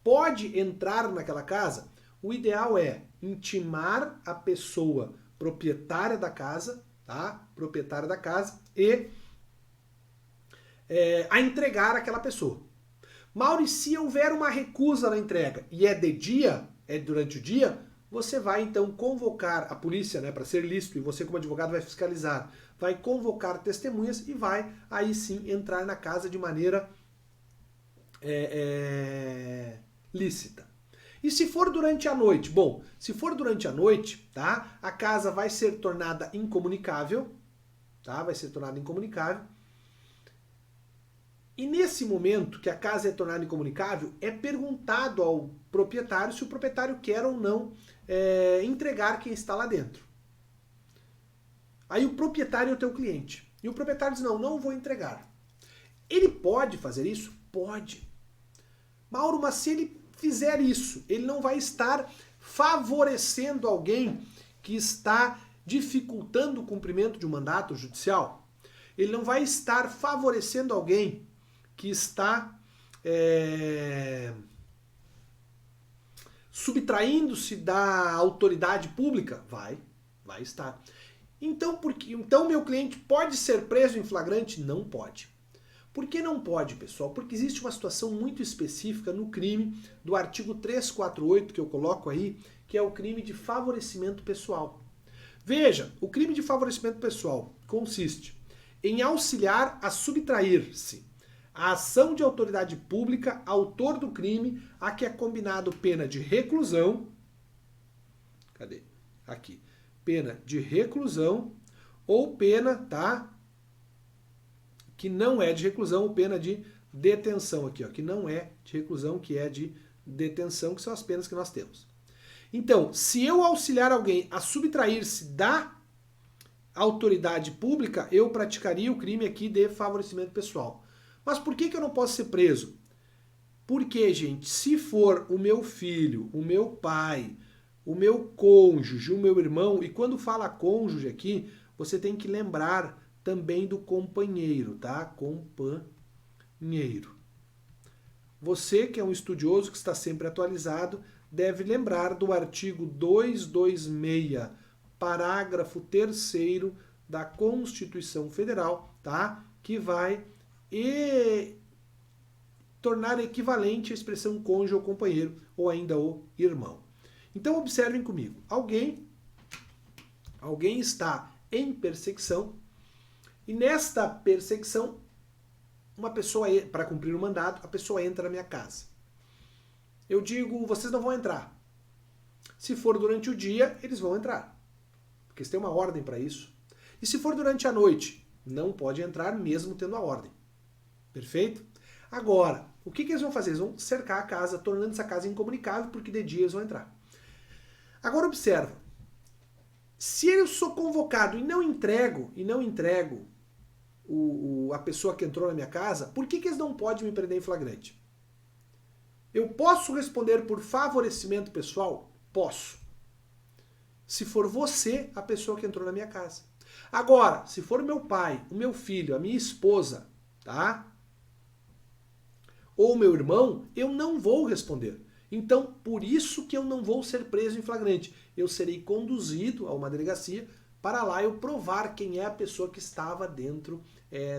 Pode entrar naquela casa? O ideal é intimar a pessoa proprietária da casa, tá? Proprietária da casa, e a entregar aquela pessoa. Mauro, se houver uma recusa na entrega e é de dia, é durante o dia, você vai então convocar a polícia, né, para ser lícito, e você como advogado vai fiscalizar, vai convocar testemunhas e vai aí sim entrar na casa de maneira lícita. E se for durante a noite? Bom, se for durante a noite, tá, a casa vai ser tornada incomunicável, tá, vai ser tornada incomunicável. E nesse momento que a casa é tornada incomunicável, é perguntado ao proprietário se o proprietário quer ou não entregar quem está lá dentro. Aí o proprietário é o teu cliente. E o proprietário diz, não vou entregar. Ele pode fazer isso? Pode. Mauro, mas se ele fizer isso, ele não vai estar favorecendo alguém que está dificultando o cumprimento de um mandato judicial? Ele não vai estar favorecendo alguém que está subtraindo-se da autoridade pública? Vai estar. Então meu cliente pode ser preso em flagrante? Não pode. Por que não pode, pessoal? Porque existe uma situação muito específica no crime do artigo 348, que eu coloco aí, que é o crime de favorecimento pessoal. Veja, o crime de favorecimento pessoal consiste em auxiliar a subtrair-se a ação de autoridade pública, autor do crime, a que é combinado pena de reclusão. Cadê? Aqui. Pena de reclusão ou pena, tá? Que não é de reclusão, ou pena de detenção aqui, ó, que não é de reclusão, que é de detenção, que são as penas que nós temos. Então, se eu auxiliar alguém a subtrair-se da autoridade pública, eu praticaria o crime aqui de favorecimento pessoal. Mas por que eu não posso ser preso? Porque, gente, se for o meu filho, o meu pai, o meu cônjuge, o meu irmão, e quando fala cônjuge aqui, você tem que lembrar também do companheiro, tá? Companheiro. Você, que é um estudioso que está sempre atualizado, deve lembrar do artigo 226, parágrafo 3º da Constituição Federal, tá? Que vai tornar equivalente a expressão cônjuge ou companheiro, ou ainda o irmão. Então observem comigo, alguém está em perseguição, e nesta perseguição, uma pessoa, para cumprir o mandato, a pessoa entra na minha casa. Eu digo, vocês não vão entrar. Se for durante o dia, eles vão entrar, porque eles têm uma ordem para isso. E se for durante a noite, não pode entrar mesmo tendo a ordem. Perfeito? Agora, o que eles vão fazer? Eles vão cercar a casa, tornando essa casa incomunicável, porque de dia eles vão entrar. Agora observa, se eu sou convocado e não entrego a pessoa que entrou na minha casa, por que eles não podem me prender em flagrante? Eu posso responder por favorecimento pessoal? Posso. Se for você, a pessoa que entrou na minha casa. Agora, se for meu pai, o meu filho, a minha esposa, tá? Ou meu irmão, eu não vou responder. Então, por isso que eu não vou ser preso em flagrante. Eu serei conduzido a uma delegacia para lá eu provar quem é a pessoa que estava dentro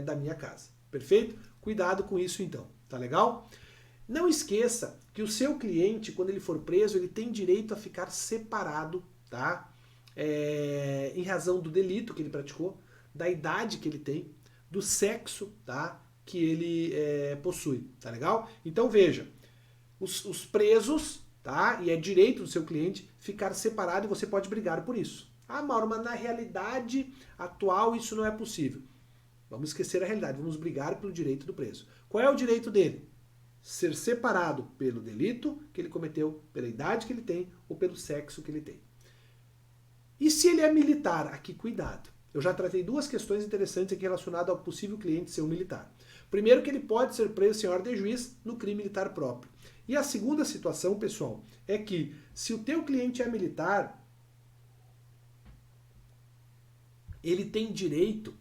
da minha casa. Perfeito? Cuidado com isso então, tá legal? Não esqueça que o seu cliente, quando ele for preso, ele tem direito a ficar separado, tá? Em razão do delito que ele praticou, da idade que ele tem, do sexo, tá? Que ele possui, tá legal? Então veja, os presos, tá? E é direito do seu cliente ficar separado e você pode brigar por isso. Ah, Mauro, mas na realidade atual isso não é possível. Vamos esquecer a realidade, vamos brigar pelo direito do preso. Qual é o direito dele? Ser separado pelo delito que ele cometeu, pela idade que ele tem ou pelo sexo que ele tem. E se ele é militar? Aqui, cuidado. Eu já tratei duas questões interessantes aqui relacionadas ao possível cliente ser um militar. Primeiro, que ele pode ser preso sem ordem de juiz no crime militar próprio. E a segunda situação, pessoal, é que se o teu cliente é militar, ele tem direito,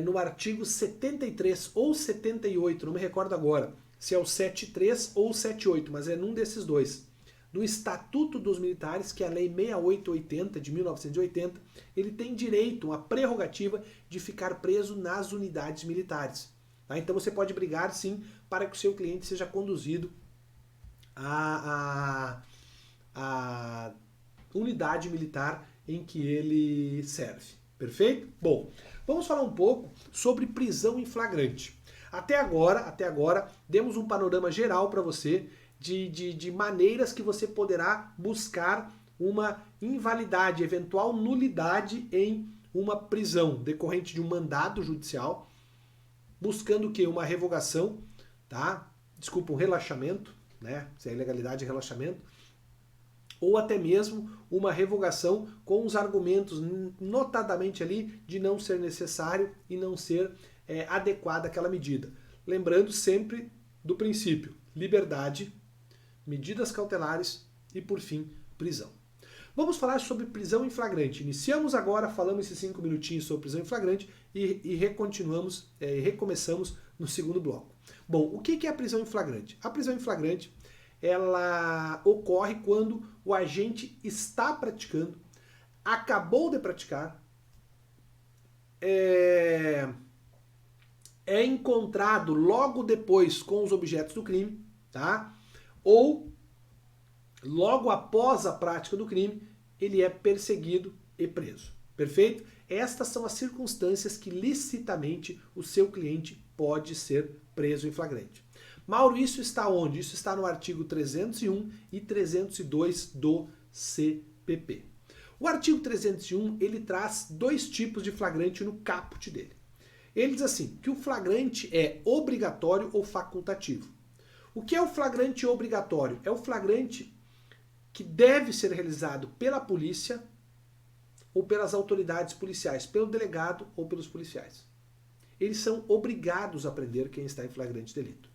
no artigo 73 ou 78, não me recordo agora, se é o 73 ou 78, mas é num desses dois, do Estatuto dos Militares, que é a Lei 6880 de 1980, ele tem direito, uma prerrogativa de ficar preso nas unidades militares. Tá? Então você pode brigar, sim, para que o seu cliente seja conduzido à unidade militar em que ele serve. Perfeito? Bom, vamos falar um pouco sobre prisão em flagrante. Até agora, demos um panorama geral para você de maneiras que você poderá buscar uma invalidade, eventual nulidade em uma prisão decorrente de um mandado judicial, buscando o quê? Uma revogação, tá? Desculpa, um relaxamento, né? Se é ilegalidade, relaxamento, ou até mesmo uma revogação com os argumentos, notadamente ali, de não ser necessário e não ser adequada àquela medida. Lembrando sempre do princípio: liberdade, medidas cautelares e, por fim, prisão. Vamos falar sobre prisão em flagrante. Iniciamos agora, falamos esses 5 minutinhos sobre prisão em flagrante e recomeçamos no segundo bloco. Bom, o que é a prisão em flagrante? A prisão em flagrante, ela ocorre quando o agente está praticando, acabou de praticar, é encontrado logo depois com os objetos do crime, tá? Ou logo após a prática do crime, ele é perseguido e preso. Perfeito? Estas são as circunstâncias que licitamente o seu cliente pode ser preso em flagrante. Mauro, isso está onde? Isso está no artigo 301 e 302 do CPP. O artigo 301, ele traz dois tipos de flagrante no caput dele. Ele diz assim, que o flagrante é obrigatório ou facultativo. O que é o flagrante obrigatório? É o flagrante que deve ser realizado pela polícia ou pelas autoridades policiais, pelo delegado ou pelos policiais. Eles são obrigados a prender quem está em flagrante delito.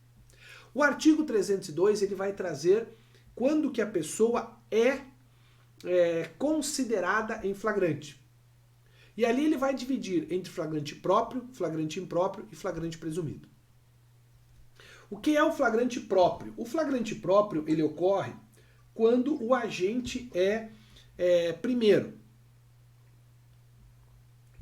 O artigo 302, ele vai trazer quando que a pessoa é considerada em flagrante. E ali ele vai dividir entre flagrante próprio, flagrante impróprio e flagrante presumido. O que é o flagrante próprio? O flagrante próprio, ele ocorre quando o agente primeiro,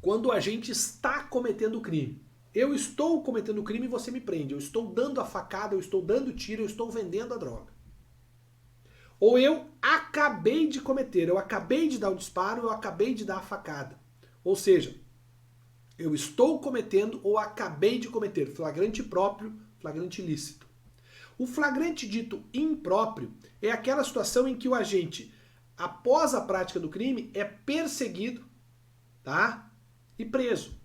quando o agente está cometendo o crime. Eu estou cometendo o crime e você me prende. Eu estou dando a facada, eu estou dando tiro, eu estou vendendo a droga. Ou eu acabei de cometer, eu acabei de dar o disparo, eu acabei de dar a facada. Ou seja, eu estou cometendo ou acabei de cometer, flagrante próprio, flagrante ilícito. O flagrante dito impróprio é aquela situação em que o agente, após a prática do crime, é perseguido, tá? E preso.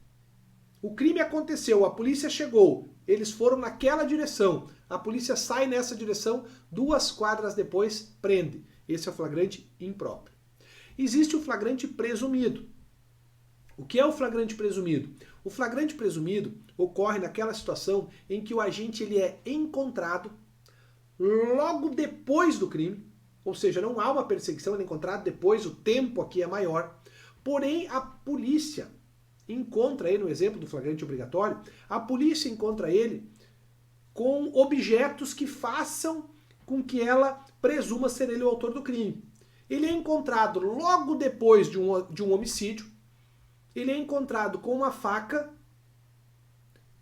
O crime aconteceu, a polícia chegou, eles foram naquela direção, a polícia sai nessa direção, 2 quadras depois prende. Esse é o flagrante impróprio. Existe o flagrante presumido. O que é o flagrante presumido? O flagrante presumido ocorre naquela situação em que o agente ele é encontrado logo depois do crime, ou seja, não há uma perseguição, ele é encontrado depois, o tempo aqui é maior, porém a polícia encontra ele, no exemplo do flagrante obrigatório, a polícia encontra ele com objetos que façam com que ela presuma ser ele o autor do crime. Ele é encontrado logo depois de um homicídio, ele é encontrado com uma faca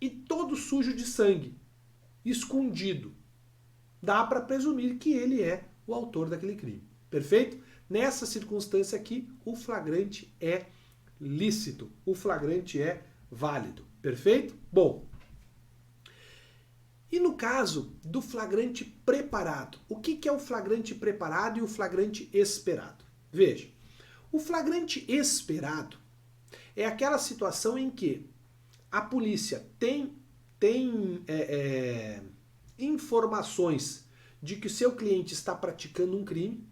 e todo sujo de sangue, escondido. Dá para presumir que ele é o autor daquele crime. Perfeito? Nessa circunstância aqui, o flagrante é lícito, o flagrante é válido. Perfeito? Bom, e no caso do flagrante preparado, o que é o flagrante preparado e o flagrante esperado? Veja, o flagrante esperado é aquela situação em que a polícia tem informações de que o seu cliente está praticando um crime,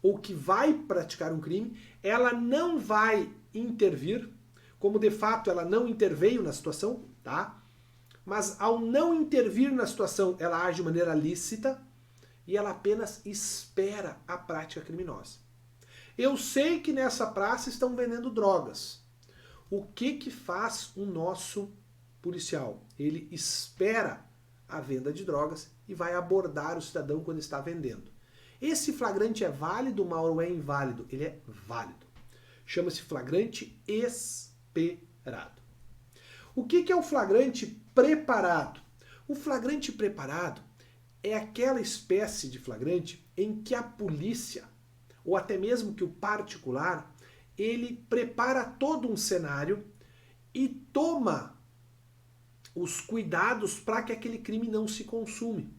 ou que vai praticar um crime, ela não vai intervir, como de fato ela não interveio na situação, tá? Mas ao não intervir na situação, ela age de maneira lícita e ela apenas espera a prática criminosa. Eu sei que nessa praça estão vendendo drogas. O que faz o nosso policial? Ele espera a venda de drogas e vai abordar o cidadão quando está vendendo. Esse flagrante é válido, Mauro, ou é inválido? Ele é válido. Chama-se flagrante esperado. O que é o flagrante preparado? O flagrante preparado é aquela espécie de flagrante em que a polícia, ou até mesmo que o particular, ele prepara todo um cenário e toma os cuidados para que aquele crime não se consume.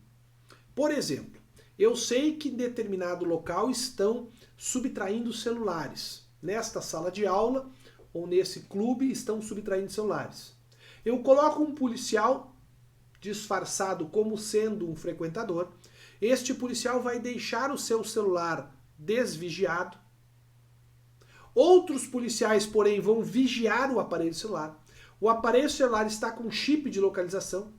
Por exemplo, eu sei que em determinado local estão subtraindo celulares. Nesta sala de aula ou nesse clube estão subtraindo celulares. Eu coloco um policial disfarçado como sendo um frequentador. Este policial vai deixar o seu celular desvigiado. Outros policiais, porém, vão vigiar o aparelho celular. O aparelho celular está com chip de localização.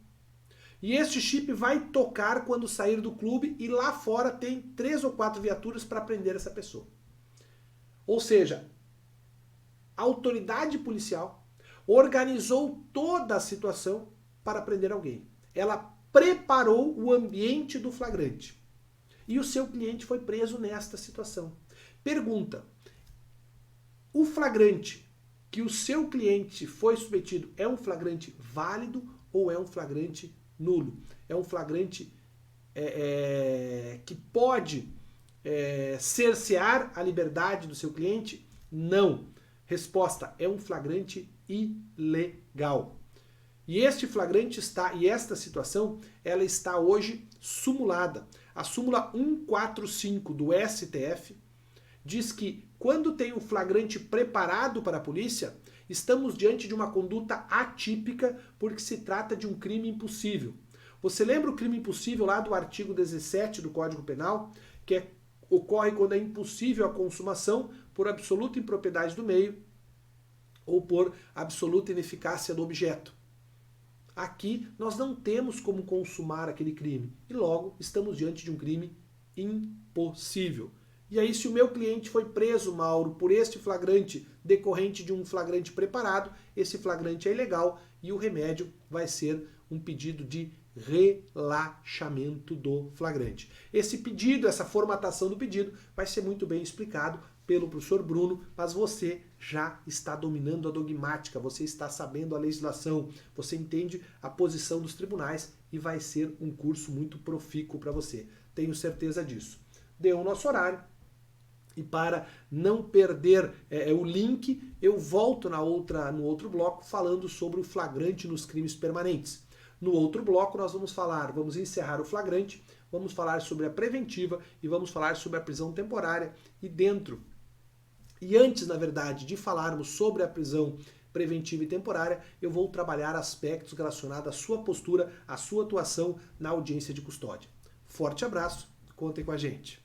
E este chip vai tocar quando sair do clube e lá fora tem 3 ou 4 viaturas para prender essa pessoa. Ou seja, a autoridade policial organizou toda a situação para prender alguém. Ela preparou o ambiente do flagrante. E o seu cliente foi preso nesta situação. Pergunta: o flagrante que o seu cliente foi submetido é um flagrante válido ou é um flagrante nulo? É um flagrante que pode cercear a liberdade do seu cliente? Não. Resposta: é um flagrante ilegal. E este flagrante e esta situação, ela está hoje sumulada. A súmula 145 do STF diz que quando tem um flagrante preparado para a polícia, estamos diante de uma conduta atípica porque se trata de um crime impossível. Você lembra o crime impossível lá do artigo 17 do Código Penal, que ocorre quando é impossível a consumação por absoluta impropriedade do meio ou por absoluta ineficácia do objeto. Aqui nós não temos como consumar aquele crime e logo estamos diante de um crime impossível. E aí, se o meu cliente foi preso, Mauro, por este flagrante decorrente de um flagrante preparado, esse flagrante é ilegal e o remédio vai ser um pedido de relaxamento do flagrante. Esse pedido, essa formatação do pedido, vai ser muito bem explicado pelo professor Bruno, mas você já está dominando a dogmática, você está sabendo a legislação, você entende a posição dos tribunais e vai ser um curso muito profícuo para você. Tenho certeza disso. Deu o nosso horário. E para não perder o link, eu volto no outro bloco falando sobre o flagrante nos crimes permanentes. No outro bloco nós vamos encerrar o flagrante, vamos falar sobre a preventiva e vamos falar sobre a prisão temporária e antes, na verdade, de falarmos sobre a prisão preventiva e temporária, eu vou trabalhar aspectos relacionados à sua postura, à sua atuação na audiência de custódia. Forte abraço, contem com a gente.